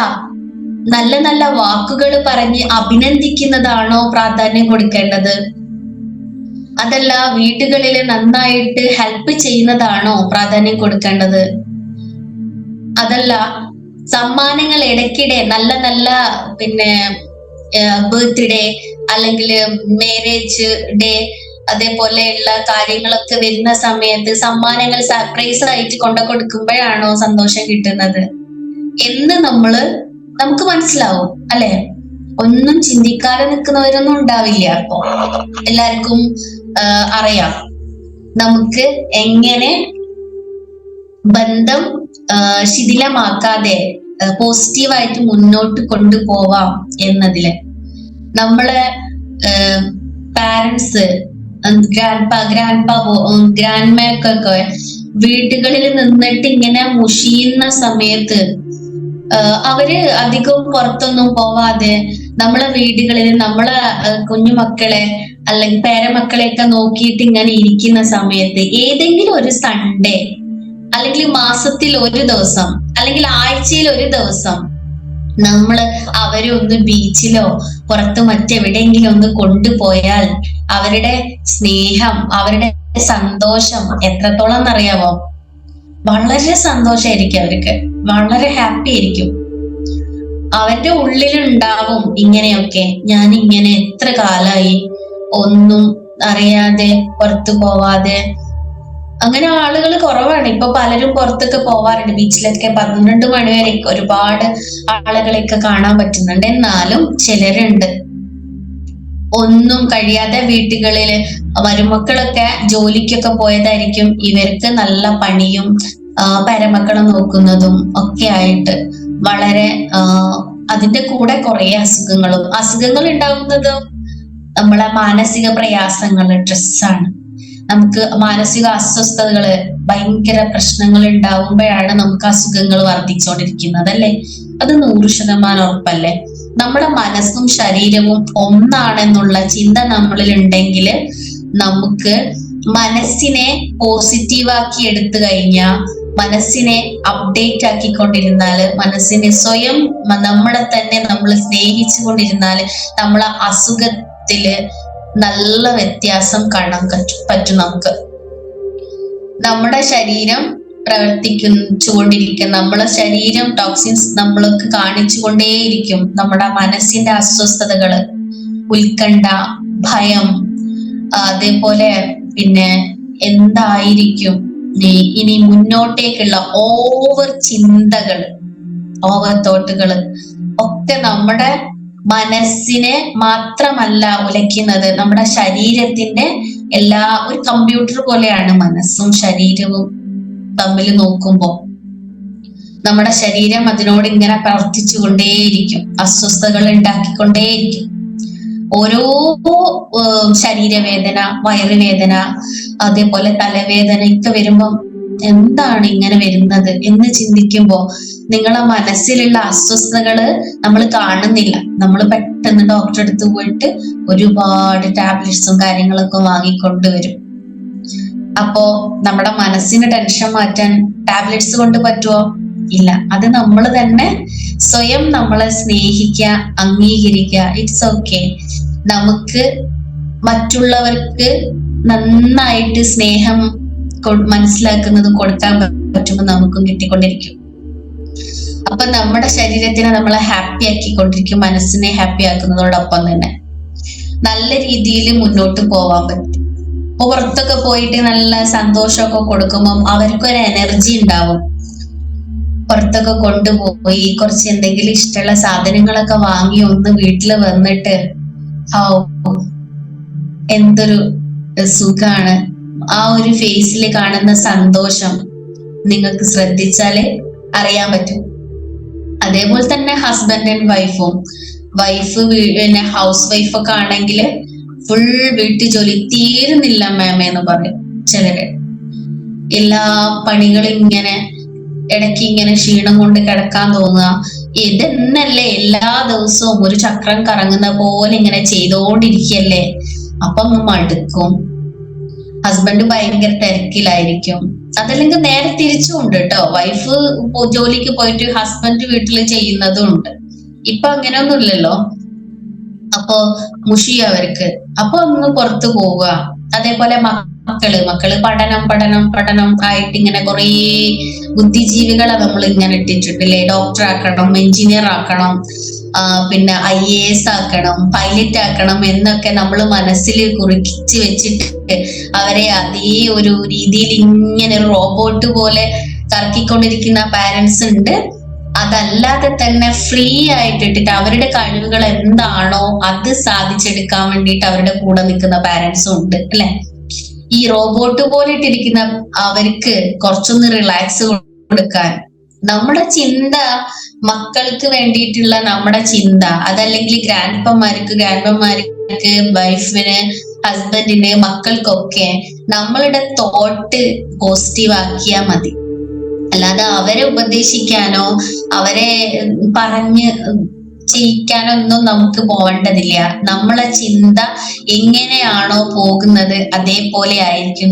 നല്ല നല്ല വാക്കുകൾ പറഞ്ഞ് അഭിനന്ദിക്കുന്നതാണോ പ്രാധാന്യം കൊടുക്കേണ്ടത്? അതല്ല. വീടുകളിൽ നന്നായിട്ട് ഹെൽപ്പ് ചെയ്യുന്നതാണോ പ്രാധാന്യം കൊടുക്കേണ്ടത്? അതല്ല. സമ്മാനങ്ങൾ ഇടയ്ക്കിടെ നല്ല നല്ല ബർത്ത്ഡേ അല്ലെങ്കിൽ മാരേജ് ഡേ അതേപോലെയുള്ള കാര്യങ്ങളൊക്കെ വരുന്ന സമയത്ത് സമ്മാനങ്ങൾ സർപ്രൈസ് ആയിട്ട് കൊടുക്കുമ്പോഴാണോ സന്തോഷം കിട്ടുന്നത് എന്ന് നമുക്ക് മനസ്സിലാവും, അല്ലെ? ഒന്നും ചിന്തിക്കാതെ നിൽക്കുന്നവരൊന്നും ഉണ്ടാവില്ല. അപ്പൊ എല്ലാവർക്കും അറിയാം നമുക്ക് എങ്ങനെ ബന്ധം ശിഥിലമാക്കാതെ പോസിറ്റീവായിട്ട് മുന്നോട്ട് കൊണ്ടുപോവാം എന്നതില് നമ്മളെ പാരന്റ്സ് ഗ്രാൻഡ്മയൊക്കെ വീടുകളിൽ നിന്നിട്ട് ഇങ്ങനെ മുഷിയുന്ന സമയത്ത് അവര് അധികം പുറത്തൊന്നും പോവാതെ നമ്മളെ വീടുകളിൽ നമ്മളെ കുഞ്ഞുമക്കളെ അല്ലെങ്കിൽ പേരമക്കളെയൊക്കെ നോക്കിയിട്ട് ഇങ്ങനെ ഇരിക്കുന്ന സമയത്ത് ഏതെങ്കിലും ഒരു സൺഡേ അല്ലെങ്കിൽ മാസത്തിൽ ഒരു ദിവസം അല്ലെങ്കിൽ ആഴ്ചയിൽ ഒരു ദിവസം നമ്മള് അവരെ ഒന്ന് ബീച്ചിലോ പുറത്ത് മറ്റെവിടെയെങ്കിലും ഒന്ന് കൊണ്ടുപോയാൽ അവരുടെ സ്നേഹം, അവരുടെ സന്തോഷം എത്രത്തോളം എന്നറിയാമോ? വളരെ സന്തോഷമായിരിക്കും അവർക്ക്, വളരെ ഹാപ്പി ആയിരിക്കും. അവന്റെ ഉള്ളിലുണ്ടാവും ഇങ്ങനെയൊക്കെ, ഞാൻ ഇങ്ങനെ എത്ര കാലായി ഒന്നും അറിയാതെ പുറത്തു പോവാതെ. അങ്ങനെ ആളുകൾ കുറവാണ് ഇപ്പൊ, പലരും പുറത്തൊക്കെ പോവാറുണ്ട്. ബീച്ചിലൊക്കെ 12 മണി വരെ ഒരുപാട് ആളുകളെയൊക്കെ കാണാൻ പറ്റുന്നുണ്ട്. എന്നാലും ചിലരുണ്ട് ഒന്നും കഴിയാതെ വീട്ടുകളില് മരുമക്കളൊക്കെ ജോലിക്കൊക്കെ പോയതായിരിക്കും. ഇവർക്ക് നല്ല പണിയും പരമക്കളെ നോക്കുന്നതും ഒക്കെ ആയിട്ട് വളരെ അതിന്റെ കൂടെ കുറെ അസുഖങ്ങൾ ഉണ്ടാകുന്നതും നമ്മളെ മാനസിക പ്രയാസങ്ങൾ, സ്ട്രെസ്സാണ്. നമുക്ക് മാനസിക അസ്വസ്ഥതകള്, ഭയങ്കര പ്രശ്നങ്ങൾ ഉണ്ടാവുമ്പോഴാണ് നമുക്ക് അസുഖങ്ങൾ വർദ്ധിച്ചുകൊണ്ടിരിക്കുന്നത്, അല്ലെ? അത് 100% ഉറപ്പല്ലേ? നമ്മുടെ മനസ്സും ശരീരവും ഒന്നാണെന്നുള്ള ചിന്ത നമ്മളിൽ ഉണ്ടെങ്കിൽ, നമുക്ക് മനസ്സിനെ പോസിറ്റീവാക്കി എടുത്തു കഴിഞ്ഞാൽ, മനസ്സിനെ അപ്ഡേറ്റ് ആക്കിക്കൊണ്ടിരുന്നാല്, മനസ്സിനെ സ്വയം നമ്മളെ തന്നെ നമ്മൾ സ്നേഹിച്ചു കൊണ്ടിരുന്നാല്, നമ്മളെ അസുഖത്തില് നല്ല വ്യത്യാസം കാണാൻ പറ്റും നമുക്ക്. നമ്മുടെ ശരീരം പ്രവർത്തിച്ചുകൊണ്ടിരിക്കും, നമ്മളെ ശരീരം ടോക്സിൻസ് നമ്മൾക്ക് കാണിച്ചുകൊണ്ടേയിരിക്കും. നമ്മുടെ മനസ്സിന്റെ അസ്വസ്ഥതകള്, ഉത്കണ്ഠ, ഭയം, അതേപോലെ പിന്നെ എന്തായിരിക്കും ഇനി മുന്നോട്ടേക്കുള്ള ഓവർ ചിന്തകള്, ഓവർ തോട്ടുകള് ഒക്കെ നമ്മുടെ മനസ്സിനെ മാത്രമല്ല ഉലയ്ക്കുന്നത്, നമ്മുടെ ശരീരത്തിന്റെ ഒരു കമ്പ്യൂട്ടർ പോലെയാണ് മനസ്സും ശരീരവും തമ്മിൽ നോക്കുമ്പോ. നമ്മുടെ ശരീരം അതിനോട് ഇങ്ങനെ പ്രവർത്തിച്ചു കൊണ്ടേയിരിക്കും, അസ്വസ്ഥതകൾ ഉണ്ടാക്കിക്കൊണ്ടേയിരിക്കും. ഓരോ ശരീരവേദന, വയറുവേദന, അതേപോലെ തലവേദന ഒക്കെ വരുമ്പം എന്താണ് ഇങ്ങനെ വരുന്നത് എന്ന് ചിന്തിക്കുമ്പോ നിങ്ങളെ മനസ്സിലുള്ള അസ്വസ്ഥതകള് നമ്മൾ കാണുന്നില്ല. നമ്മൾ പെട്ടെന്ന് ഡോക്ടറെ അടുത്ത് പോയിട്ട് ഒരുപാട് ടാബ്ലറ്റ്സും കാര്യങ്ങളൊക്കെ വാങ്ങിക്കൊണ്ടുവരും. അപ്പോ നമ്മുടെ മനസ്സിന് ടെൻഷൻ മാറ്റാൻ ടാബ്ലറ്റ്സ് കൊണ്ട് പറ്റുമോ? ഇല്ല. അത് നമ്മൾ തന്നെ സ്വയം നമ്മളെ സ്നേഹിക്കുക, അംഗീകരിക്കുക. It's okay. നമുക്ക് മറ്റുള്ളവർക്ക് നന്നായിട്ട് സ്നേഹം മനസ്സിലാക്കുന്നതും കൊടുക്കാൻ പറ്റുമ്പോൾ നമുക്കും കിട്ടിക്കൊണ്ടിരിക്കും. അപ്പൊ നമ്മുടെ ശരീരത്തിനെ നമ്മളെ ഹാപ്പി ആക്കിക്കൊണ്ടിരിക്കും, മനസ്സിനെ ഹാപ്പി ആക്കുന്നതോടൊപ്പം തന്നെ നല്ല രീതിയിൽ മുന്നോട്ട് പോവാൻ പറ്റും. പുറത്തൊക്കെ പോയിട്ട് നല്ല സന്തോഷമൊക്കെ കൊടുക്കുമ്പോൾ അവർക്കൊരു എനർജി ഉണ്ടാവും. പുറത്തൊക്കെ കൊണ്ടുപോയി കുറച്ച് എന്തെങ്കിലും ഇഷ്ടമുള്ള സാധനങ്ങളൊക്കെ വാങ്ങി ഒന്ന് വീട്ടില് വന്നിട്ട് എന്തൊരു സുഖാണ്. ആ ഒരു ഫേസിൽ കാണുന്ന സന്തോഷം നിങ്ങൾക്ക് ശ്രദ്ധിച്ചാല് അറിയാൻ പറ്റും. അതേപോലെ തന്നെ ഹസ്ബൻഡ് ആൻഡ് വൈഫ് പിന്നെ ഹൗസ് വൈഫൊക്കെ ആണെങ്കിൽ ഫുൾ വീട്ടു ജോലി തീരുന്നില്ല മാമേന്ന് പറയും ചിലര്. എല്ലാ പണികളും ഇങ്ങനെ ഇടയ്ക്ക് ഇങ്ങനെ ക്ഷീണം കൊണ്ട് കിടക്കാൻ തോന്നുക. ഇതെന്നല്ലേ എല്ലാ ദിവസവും ഒരു ചക്രം കറങ്ങുന്ന പോലെ ഇങ്ങനെ ചെയ്തോണ്ടിരിക്കല്ലേ. അപ്പൊ ഒന്ന് മടുക്കും. ഹസ്ബൻഡ് ഭയങ്കര തിരക്കിലായിരിക്കും. അതല്ലെങ്കിൽ നേരെ തിരിച്ചുണ്ട് കേട്ടോ. വൈഫ് ജോലിക്ക് പോയിട്ട് ഹസ്ബൻഡ് വീട്ടിൽ ചെയ്യുന്നതും ഉണ്ട്. ഇപ്പൊ അങ്ങനെയൊന്നും ഇല്ലല്ലോ. അപ്പൊ മുഷിയ അവർക്ക്. അപ്പൊ ഒന്ന് പുറത്തു പോവുക. അതേപോലെ മക്കള് പഠനം ആയിട്ട് ഇങ്ങനെ കുറേ ബുദ്ധിജീവികളെ നമ്മൾ ഇങ്ങനെ ഇട്ടിട്ടുണ്ടല്ലേ. ഡോക്ടർ ആക്കണം, എഞ്ചിനീയർ ആക്കണം, പിന്നെ IAS ആക്കണം, പൈലറ്റ് ആക്കണം എന്നൊക്കെ നമ്മൾ മനസ്സിൽ കുറിച്ച് വെച്ചിട്ട് അവരെ അതേ ഒരു രീതിയിൽ ഇങ്ങനെ റോബോട്ട് പോലെ കറക്കിക്കൊണ്ടിരിക്കുന്ന പാരന്റ്സ് ഉണ്ട്. അതല്ലാതെ തന്നെ ഫ്രീ ആയിട്ടിട്ട് അവരുടെ കഴിവുകൾ എന്താണോ അത് സാധിച്ചെടുക്കാൻ വേണ്ടിയിട്ട് അവരുടെ കൂടെ നിൽക്കുന്ന പാരന്റ്സും ഉണ്ട്, അല്ലെ? ഈ റോബോട്ട് പോലെ ഇട്ടിരിക്കുന്ന അവർക്ക് കുറച്ചൊന്ന് റിലാക്സ് കൊടുക്കാൻ നമ്മുടെ ചിന്ത, മക്കൾക്ക് വേണ്ടിയിട്ടുള്ള നമ്മുടെ ചിന്ത, അതല്ലെങ്കിൽ ഗ്രാൻഡ്പമാർക്ക് വൈഫിന്, ഹസ്ബൻഡിന്, മക്കൾക്കൊക്കെ നമ്മളുടെ തോട്ട് പോസിറ്റീവ് ആക്കിയാൽ മതി. അല്ലാതെ അവരെ ഉപദേശിക്കാനോ അവരെ പറഞ്ഞ് ചെയ്യിക്കാനോ ഒന്നും നമുക്ക് പോവേണ്ടതില്ല. നമ്മളെ ചിന്ത എങ്ങനെയാണോ പോകുന്നത് അതേപോലെ ആയിരിക്കും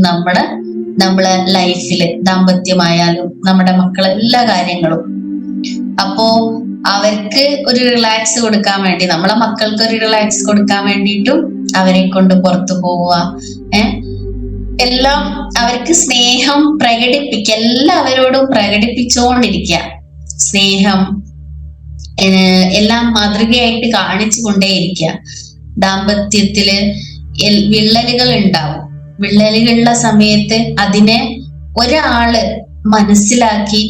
നമ്മളെ ലൈഫില്, ദാമ്പത്യമായാലും നമ്മുടെ മക്കളെ എല്ലാ കാര്യങ്ങളും. അപ്പോ അവർക്ക് ഒരു റിലാക്സ് കൊടുക്കാൻ വേണ്ടി, നമ്മളെ മക്കൾക്ക് ഒരു റിലാക്സ് കൊടുക്കാൻ വേണ്ടിയിട്ടും അവരെ കൊണ്ട് പുറത്തു പോവുക, എല്ലാം അവർക്ക് സ്നേഹം എല്ലാവരോടും പ്രകടിപ്പിച്ചുകൊണ്ടിരിക്കുക. സ്നേഹം എല്ലാം മാതൃകയായിട്ട് കാണിച്ചു കൊണ്ടേയിരിക്കുക. ദാമ്പത്യത്തില് വിള്ളലുകൾ ഉണ്ടാവും. വിള്ളലുകളുള്ള സമയത്ത് അതിനെ ഒരാള് മനസ്സിലാക്കി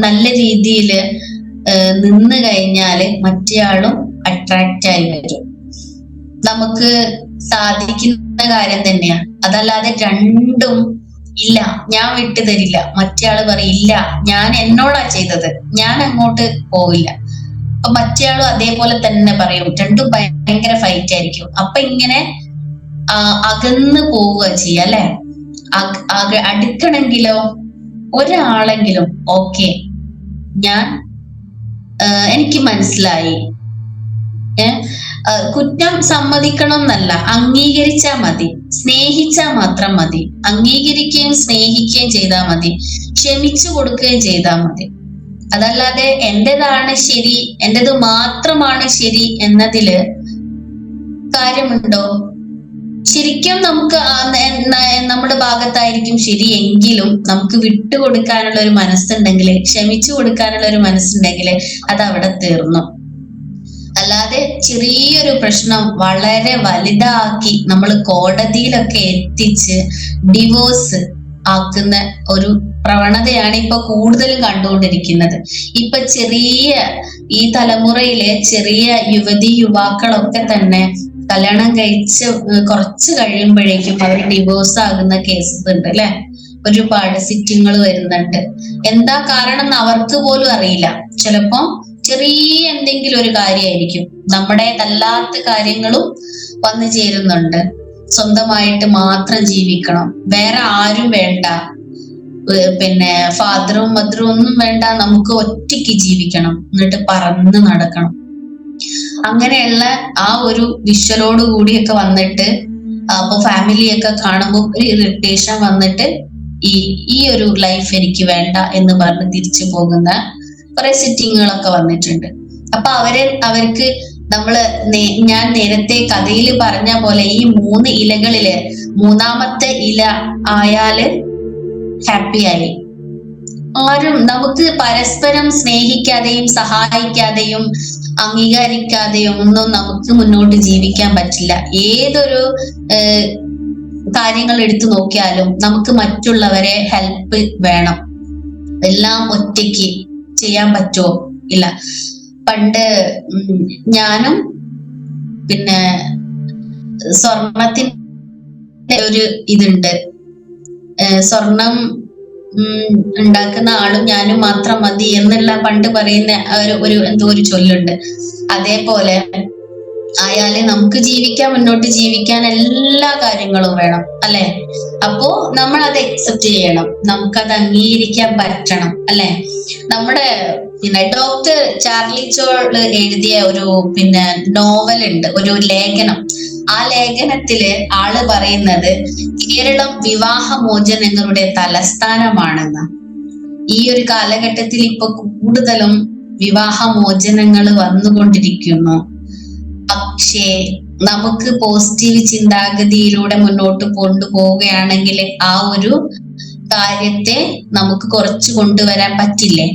നല്ല രീതിയിൽ നിന്ന് കഴിഞ്ഞാല് മറ്റേയാളും അട്രാക്റ്റ് ആയി വരും. നമുക്ക് സാധിക്കുന്ന കാര്യം തന്നെയാ. അതല്ലാതെ രണ്ടും ഇല്ല ഞാൻ വിട്ടു തരില്ല, മറ്റേയാള് പറയില്ല ഞാൻ എന്നോടാ ചെയ്തത്, ഞാൻ അങ്ങോട്ട് പോവില്ല, അപ്പൊ മറ്റേയാളും അതേപോലെ തന്നെ പറയും. രണ്ടും ഭയങ്കര ഫൈറ്റ് ആയിരിക്കും. അപ്പൊ ഇങ്ങനെ അകന്ന് പോവുക ചെയ്യുക അല്ലെ. അടുക്കണെങ്കിലോ ഒരാളെങ്കിലും ഓക്കെ എനിക്ക് മനസ്സിലായി, കുറ്റം സമ്മതിക്കണം എന്നല്ല, അംഗീകരിച്ചാ മതി, സ്നേഹിച്ചാ മാത്രം മതി. അംഗീകരിക്കുകയും സ്നേഹിക്കുകയും ചെയ്താൽ മതി, ക്ഷമിച്ചു കൊടുക്കുകയും ചെയ്താൽ മതി. അതല്ലാതെ എന്റേതാണ് ശരി, എന്റേത് മാത്രമാണ് ശരി എന്നതില് കാര്യമുണ്ടോ? ശരിക്കും നമുക്ക് നമ്മുടെ ഭാഗത്തായിരിക്കും ശരിയെങ്കിലും നമുക്ക് വിട്ടുകൊടുക്കാനുള്ള ഒരു മനസ്സുണ്ടെങ്കിൽ, ക്ഷമിച്ചു കൊടുക്കാനുള്ള ഒരു മനസ്സുണ്ടെങ്കിൽ അത് അവിടെ തീർന്നു. അല്ലാതെ ചെറിയൊരു പ്രശ്നം വളരെ വലുതാക്കി നമ്മൾ കോടതിയിലൊക്കെ എത്തിച്ച് ഡിവോഴ്സ് ആക്കുന്ന ഒരു പ്രവണതയാണ് ഇപ്പൊ കൂടുതലും കണ്ടുകൊണ്ടിരിക്കുന്നത്. ഇപ്പൊ ഈ തലമുറയിലെ ചെറിയ യുവാക്കളൊക്കെ തന്നെ കല്യാണം കഴിച്ച് കുറച്ച് കഴിയുമ്പോഴേക്കും അവർ ഡിവോഴ്സ് ആകുന്ന കേസസ് ഉണ്ട് അല്ലെ. ഒരുപാട് സിറ്റിങ്ങൾ വരുന്നുണ്ട്. എന്താ കാരണം എന്ന് അവർക്ക് പോലും അറിയില്ല. ചിലപ്പോ ചെറിയ എന്തെങ്കിലും ഒരു കാര്യമായിരിക്കും, നമ്മുടേതല്ലാത്ത കാര്യങ്ങളും വന്നു ചേരുന്നുണ്ട്. സ്വന്തമായിട്ട് മാത്രം ജീവിക്കണം, വേറെ ആരും വേണ്ട, പിന്നെ ഫാദറും മദറും ഒന്നും വേണ്ട, നമുക്ക് ഒറ്റയ്ക്ക് ജീവിക്കണം, എന്നിട്ട് പറന്ന് നടക്കണം. അങ്ങനെയുള്ള ആ ഒരു വിഷ്വലോട് കൂടിയൊക്കെ വന്നിട്ട് അപ്പൊ ഫാമിലിയൊക്കെ കാണുമ്പോൾ ഒരു ഇറിറ്റേഷൻ വന്നിട്ട് ഈ ഒരു ലൈഫ് എനിക്ക് വേണ്ട എന്ന് പറഞ്ഞ് തിരിച്ചു പോകുന്ന കുറെ സിറ്റിങ്ങുകളൊക്കെ വന്നിട്ടുണ്ട്. അപ്പൊ അവർക്ക് ഞാൻ നേരത്തെ കഥയിൽ പറഞ്ഞ പോലെ ഈ 3 ഇലകളില് മൂന്നാമത്തെ ഇല ആയാല് ഹാപ്പിയായി. ആരും നമുക്ക് പരസ്പരം സ്നേഹിക്കാതെയും സഹായിക്കാതെയും അംഗീകരിക്കാതെയും ഒന്നും നമുക്ക് മുന്നോട്ട് ജീവിക്കാൻ പറ്റില്ല. ഏതൊരു കാര്യങ്ങൾ എടുത്തു നോക്കിയാലും നമുക്ക് മറ്റുള്ളവരെ ഹെൽപ്പ് വേണം. എല്ലാം ഒറ്റയ്ക്ക് ചെയ്യാൻ പറ്റുമോ? ഇല്ല. പണ്ട് ഞാനും പിന്നെ സ്വർണത്തിന്റെ ഒരു ഇതുണ്ട്, സ്വർണം ഉണ്ടാക്കുന്ന ആളും ഞാനും മാത്രം മതി എന്നുള്ള പണ്ട് പറയുന്ന എന്തോ ഒരു ചൊല്ലുണ്ട്. അതേപോലെ ആയാല് നമുക്ക് മുന്നോട്ട് ജീവിക്കാൻ എല്ലാ കാര്യങ്ങളും വേണം അല്ലെ. അപ്പോ നമ്മൾ അത് അക്സെപ്റ്റ് ചെയ്യണം, നമുക്കത് അംഗീകരിക്കാൻ പറ്റണം അല്ലെ. നമ്മുടെ ഡോക്ടർ ചാർലി ചോൾ എഴുതിയ ഒരു നോവൽ ഉണ്ട്, ഒരു ലേഖനം. ആ ലേഖനത്തില് ആള് പറയുന്നത് കേരളം വിവാഹമോചനങ്ങളുടെ തലസ്ഥാനമാണെന്ന്. ഈ ഒരു കാലഘട്ടത്തിൽ ഇപ്പൊ കൂടുതലും വിവാഹമോചനങ്ങൾ വന്നുകൊണ്ടിരിക്കുന്നു. പക്ഷേ നമുക്ക് പോസിറ്റീവ് ചിന്താഗതിയിലൂടെ മുന്നോട്ട് കൊണ്ടുപോവുകയാണെങ്കിൽ ആ ഒരു കാര്യത്തെ നമുക്ക് കുറച്ച് കൊണ്ടുവരാൻ പറ്റില്ലേ?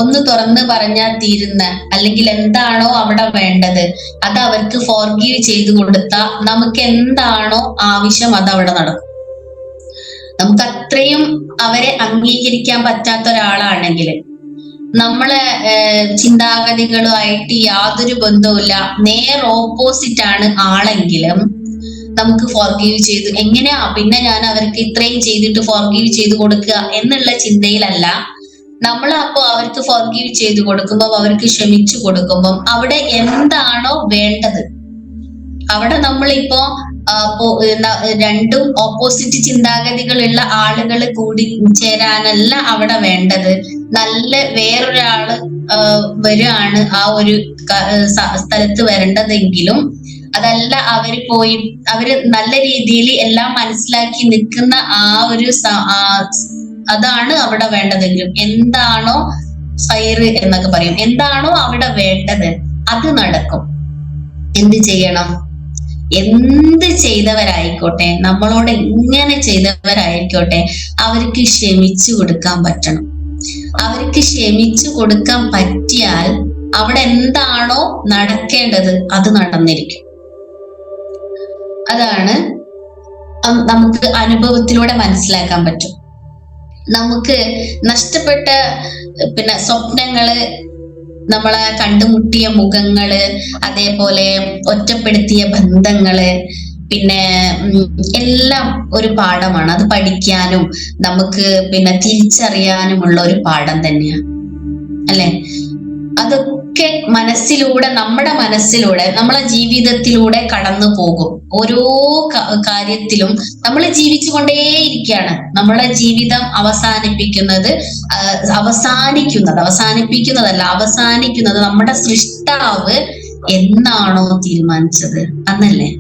ഒന്ന് തുറന്ന് പറഞ്ഞാൽ തീരുന്ന, അല്ലെങ്കിൽ എന്താണോ അവിടെ വേണ്ടത് അത് അവർക്ക് ഫോർഗീവ് ചെയ്തു കൊടുത്താൽ നമുക്ക് എന്താണോ ആവശ്യം അത് അവിടെ നടക്കും. നമുക്ക് അത്രയും അവരെ അംഗീകരിക്കാൻ പറ്റാത്ത ഒരാളാണെങ്കിൽ, നമ്മളെ ചിന്താഗതികളുമായിട്ട് യാതൊരു ബന്ധവുമില്ല, നേർ ഓപ്പോസിറ്റ് ആണ് ആളെങ്കിലും നമുക്ക് ഫോർഗീവ് ചെയ്തു എങ്ങനെയാ പിന്നെ ഞാൻ അവർക്ക് ഇത്രയും ചെയ്തിട്ട് ഫോർഗീവ് ചെയ്ത് കൊടുക്കുക എന്നുള്ള ചിന്തയിലല്ല നമ്മൾ. അപ്പോ അവർക്ക് ഫോർഗീവ് ചെയ്ത് കൊടുക്കുമ്പോൾ, അവർക്ക് ക്ഷമിച്ചു കൊടുക്കുമ്പോൾ അവിടെ എന്താണോ വേണ്ടത്, അവിടെ നമ്മളിപ്പോ രണ്ടും ഓപ്പോസിറ്റ് ചിന്താഗതികളുള്ള ആളുകൾ കൂടി ചേരാനല്ല അവിടെ വേണ്ടത്. നല്ല വേറൊരാള് വരികയാണ് ആ ഒരു സ്ഥലത്ത് വരേണ്ടതെങ്കിലും അതല്ല അവര് നല്ല രീതിയിൽ എല്ലാം മനസ്സിലാക്കി നിൽക്കുന്ന ആ ഒരു അതാണ് അവിടെ വേണ്ടതെങ്കിലും എന്താണോ ഫൈർ എന്നൊക്കെ പറയും, എന്താണോ അവിടെ വേണ്ടത് അത് നടക്കും. എന്ത് ചെയ്യണം? എന്ത് ചെയ്തവരായിക്കോട്ടെ, നമ്മളോട് എങ്ങനെ ചെയ്തവരായിക്കോട്ടെ, അവർക്ക് ക്ഷമിച്ചു കൊടുക്കാൻ പറ്റണം. അവർക്ക് ക്ഷമിച്ചു കൊടുക്കാൻ പറ്റിയാൽ അവിടെ എന്താണോ നടക്കേണ്ടത് അത് നടന്നിരിക്കും. അതാണ് നമുക്ക് അനുഭവത്തിലൂടെ മനസ്സിലാക്കാൻ പറ്റും. നമുക്ക് നഷ്ടപ്പെട്ട സ്വപ്നങ്ങള്, നമ്മളെ കണ്ടുമുട്ടിയ മുഖങ്ങള്, അതേപോലെ ഒറ്റപ്പെടുത്തിയ ബന്ധങ്ങള്, പിന്നെ എല്ലാം ഒരു പാഠമാണ്. അത് പഠിക്കാനും നമുക്ക് തിരിച്ചറിയാനുമുള്ള ഒരു പാഠം തന്നെയാണ് അല്ലെ. അതൊക്കെ നമ്മുടെ മനസ്സിലൂടെ നമ്മളെ ജീവിതത്തിലൂടെ കടന്നു പോകും. ഓരോ കാര്യത്തിലും നമ്മൾ ജീവിച്ചു കൊണ്ടേയിരിക്കുകയാണ്. നമ്മളെ ജീവിതം അവസാനിക്കുന്നത് നമ്മുടെ സൃഷ്ടാവ് എന്നാണോ തീരുമാനിച്ചത് അന്നല്ലേ.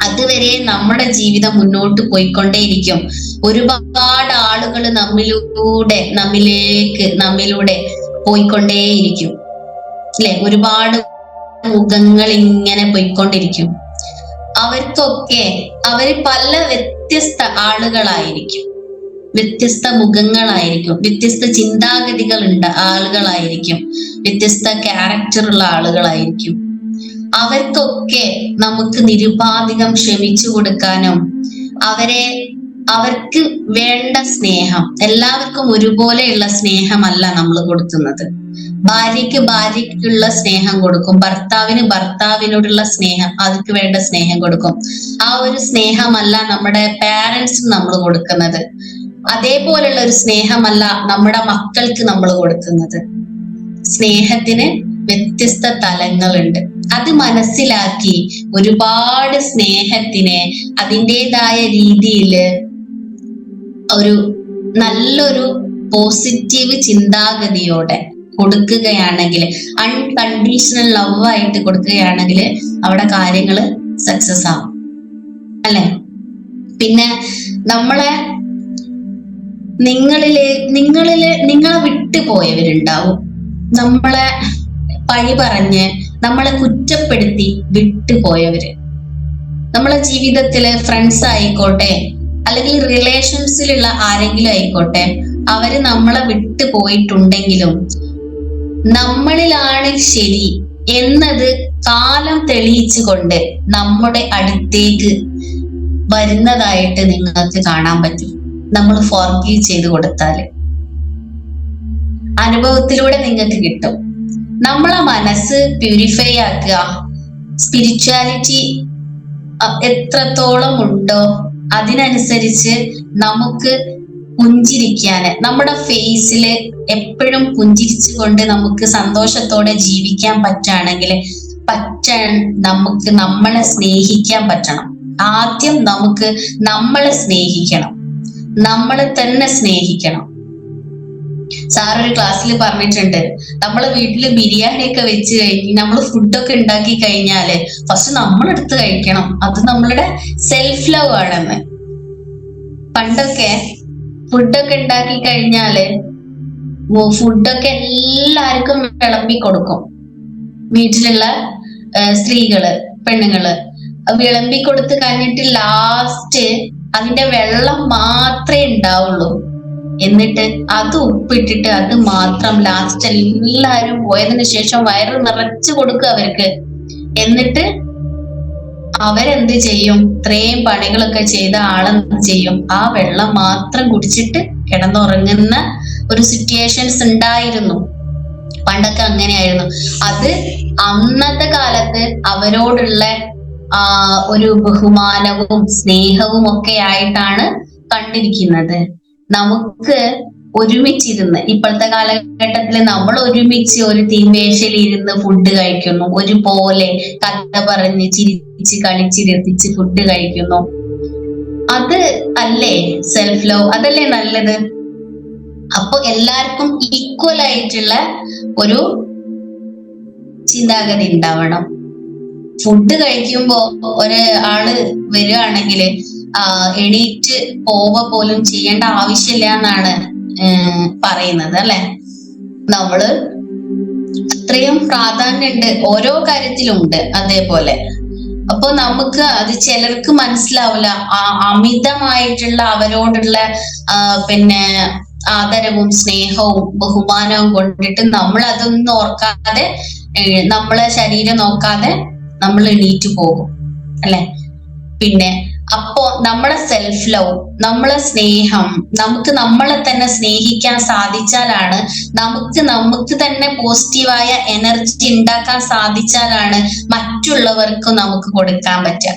അതുവരെ നമ്മുടെ ജീവിതം മുന്നോട്ട് പോയിക്കൊണ്ടേയിരിക്കും. ഒരുപാട് ആളുകൾ നമ്മിലൂടെ പോയിക്കൊണ്ടേയിരിക്കും അല്ലെ. ഒരുപാട് മുഖങ്ങൾ ഇങ്ങനെ പോയിക്കൊണ്ടിരിക്കും. അവര് പല വ്യത്യസ്ത ആളുകളായിരിക്കും, വ്യത്യസ്ത മുഖങ്ങളായിരിക്കും, വ്യത്യസ്ത ആളുകളായിരിക്കും, വ്യത്യസ്ത ക്യാരക്ടറുള്ള ആളുകളായിരിക്കും. അവർക്കൊക്കെ നമുക്ക് നിരുപാധികം ക്ഷമിച്ചു കൊടുക്കാനും അവർക്ക് വേണ്ട സ്നേഹം, എല്ലാവർക്കും ഒരുപോലെയുള്ള സ്നേഹമല്ല നമ്മൾ കൊടുക്കുന്നത്. ഭാര്യയ്ക്കുള്ള സ്നേഹം കൊടുക്കും, ഭർത്താവിനോടുള്ള സ്നേഹം, അതിക്ക് വേണ്ട സ്നേഹം കൊടുക്കും. ആ ഒരു സ്നേഹമല്ല നമ്മുടെ പാരന്റ്സിന് നമ്മൾ കൊടുക്കുന്നത്. അതേപോലുള്ള ഒരു സ്നേഹമല്ല നമ്മുടെ മക്കൾക്ക് നമ്മൾ കൊടുക്കുന്നത്. സ്നേഹത്തിന് വ്യത്യസ്ത തലങ്ങളുണ്ട്. അത് മനസ്സിലാക്കി ഒരുപാട് സ്നേഹത്തിന് അതിൻ്റെതായ രീതിയിൽ നല്ലൊരു പോസിറ്റീവ് ചിന്താഗതിയോടെ കൊടുക്കുകയാണെങ്കിൽ, അൺകണ്ടീഷണൽ ലവ് ആയിട്ട് കൊടുക്കുകയാണെങ്കിൽ അവിടെ കാര്യങ്ങൾ സക്സസ് ആവും അല്ലെ. പിന്നെ നിങ്ങളെ വിട്ടുപോയവരുണ്ടാവും, നമ്മളെ പഴി പറഞ്ഞ് നമ്മളെ കുറ്റപ്പെടുത്തി വിട്ടുപോയവര്. നമ്മളെ ജീവിതത്തില് ഫ്രണ്ട്സ് ആയിക്കോട്ടെ, അല്ലെങ്കിൽ റിലേഷൻസിലുള്ള ആരെങ്കിലും ആയിക്കോട്ടെ, അവര് നമ്മളെ വിട്ടു പോയിട്ടുണ്ടെങ്കിലും നമ്മളിലാണ് ശരി എന്നത് കാലം തെളിയിച്ചുകൊണ്ട് നമ്മുടെ അടുത്തേക്ക് വരുന്നതായിട്ട് നിങ്ങൾക്ക് കാണാൻ പറ്റും. നമ്മൾ ഫോർഗീവ് ചെയ്ത് കൊടുത്താല് അനുഭവത്തിലൂടെ നിങ്ങൾക്ക് കിട്ടും. നമ്മളെ മനസ്സ് പ്യൂരിഫൈ ആക്കുക, സ്പിരിച്വാലിറ്റി എത്രത്തോളം ഉണ്ടോ അതിനനുസരിച്ച് നമുക്ക് പുഞ്ചിരിക്കാന്, നമ്മുടെ ഫേസില് എപ്പോഴും പുഞ്ചിരിച്ചുകൊണ്ട് നമുക്ക് സന്തോഷത്തോടെ ജീവിക്കാൻ നമുക്ക് നമ്മളെ സ്നേഹിക്കാൻ പറ്റണം. ആദ്യം നമുക്ക് നമ്മളെ സ്നേഹിക്കണം, നമ്മളെ തന്നെ സ്നേഹിക്കണം. സാർ ഒരു ക്ലാസ്സിൽ പറഞ്ഞിട്ടുണ്ട്, നമ്മളെ വീട്ടില് ബിരിയാണി ഒക്കെ വെച്ച് കഴിഞ്ഞ് നമ്മൾ ഫുഡൊക്കെ ഉണ്ടാക്കി കഴിഞ്ഞാല് ഫസ്റ്റ് നമ്മളെടുത്ത് കഴിക്കണം. അത് നമ്മളുടെ സെൽഫ് ലവ് ആണെന്ന്. പണ്ടൊക്കെ ഫുഡൊക്കെ ഉണ്ടാക്കി കഴിഞ്ഞാല് ഫുഡൊക്കെ എല്ലാവർക്കും വിളമ്പി കൊടുക്കും. വീട്ടിലുള്ള സ്ത്രീകള്, പെണ്ണുങ്ങള് വിളമ്പി കൊടുത്ത് കഴിഞ്ഞിട്ട് ലാസ്റ്റ് അതിന്റെ വെള്ളം മാത്രമേ ഉണ്ടാവുള്ളൂ. എന്നിട്ട് അത് ഉപ്പിട്ടിട്ട് അത് മാത്രം ലാസ്റ്റ് എല്ലാരും പോയതിനു ശേഷം വയറ് നിറച്ചു കൊടുക്കുക അവർക്ക്. എന്നിട്ട് അവരെന്ത് ചെയ്യും? ഇത്രയും പണികളൊക്കെ ചെയ്ത ആളെന്ത് ചെയ്യും? ആ വെള്ളം മാത്രം കുടിച്ചിട്ട് കിടന്നുറങ്ങുന്ന ഒരു സിറ്റുവേഷൻസ് ഉണ്ടായിരുന്നു. പണ്ടൊക്കെ അങ്ങനെയായിരുന്നു. അത് അന്നത്തെ കാലത്ത് അവരോടുള്ള ഒരു ബഹുമാനവും സ്നേഹവും ഒക്കെ ആയിട്ടാണ് കണ്ടിരിക്കുന്നത്. നമുക്ക് ഒരുമിച്ചിരുന്ന് ഇപ്പോഴത്തെ കാലഘട്ടത്തിൽ നമ്മൾ ഒരുമിച്ച് ഒരു തീൻമേശയിൽ ഇരുന്ന് ഫുഡ് കഴിക്കുന്നു, ഒരുപോലെ കഥ പറഞ്ഞ് ചിരിച്ച് കളിച്ച് രസിച്ച് ഫുഡ് കഴിക്കുന്നു. അത് അല്ലേ സെൽഫ് ലവ്? അതല്ലേ നല്ലത്? അപ്പൊ എല്ലാവർക്കും ഈക്വൽ ആയിട്ടുള്ള ഒരു ചിന്താഗതി ഉണ്ടാവണം. ഫുഡ് കഴിക്കുമ്പോ ഒരാള് വരികയാണെങ്കിൽ എണീറ്റ് പോലും ചെയ്യേണ്ട ആവശ്യമില്ല എന്നാണ് പറയുന്നത്, അല്ലെ? നമ്മള് അത്രയും പ്രാധാന്യമുണ്ട്, ഓരോ കാര്യത്തിലും ഉണ്ട് അതേപോലെ. അപ്പൊ നമുക്ക് അത് ചിലർക്ക് മനസ്സിലാവില്ല. അമിതമായിട്ടുള്ള അവരോടുള്ള പിന്നെ ആദരവും സ്നേഹവും ബഹുമാനവും കൊണ്ടിട്ട് നമ്മൾ അതൊന്നും ഓർക്കാതെ നമ്മളെ ശരീരം നോക്കാതെ നമ്മൾ എണീറ്റ് പോകും, അല്ലെ? പിന്നെ അപ്പോ നമ്മളെ സെൽഫ് ലവ്, നമ്മളെ സ്നേഹം, നമുക്ക് നമ്മളെ തന്നെ സ്നേഹിക്കാൻ സാധിച്ചാലാണ്, നമുക്ക് തന്നെ പോസിറ്റീവായ എനർജി ഉണ്ടാക്കാൻ സാധിച്ചാലാണ് മറ്റുള്ളവർക്കും നമുക്ക് കൊടുക്കാൻ പറ്റുക.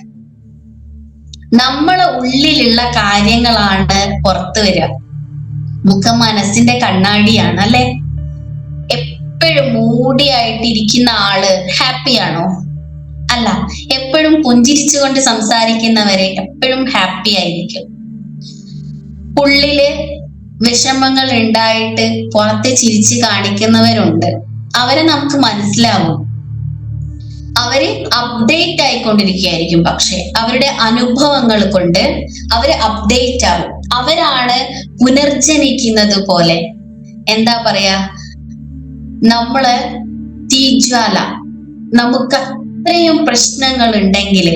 നമ്മളെ ഉള്ളിലുള്ള കാര്യങ്ങളാണ് പുറത്തു വരിക. മുഖം മനസ്സിന്റെ കണ്ണാടിയാണ്, അല്ലെ? എപ്പോഴും മൂടിയായിട്ടിരിക്കുന്ന ആള് ഹാപ്പിയാണോ? അല്ല. എപ്പോഴും പുഞ്ചിരിച്ചുകൊണ്ട് സംസാരിക്കുന്നവരെ എപ്പോഴും ഹാപ്പി ആയിരിക്കും. ഉള്ളില് വിഷമങ്ങൾ ഉണ്ടായിട്ട് പുറത്തെ ചിരിച്ച് കാണിക്കുന്നവരുണ്ട്, അവരെ നമുക്ക് മനസ്സിലാവും. അവര് അപ്ഡേറ്റ് ആയിക്കൊണ്ടിരിക്കുകയായിരിക്കും, പക്ഷെ അവരുടെ അനുഭവങ്ങൾ കൊണ്ട് അവര് അപ്ഡേറ്റ് ആവും. അവരാണ് പുനർജനിക്കുന്നത് പോലെ. എന്താ പറയാ, നമ്മള് തീജ്വാല, നമുക്ക് അത്രയും പ്രശ്നങ്ങൾ ഉണ്ടെങ്കിൽ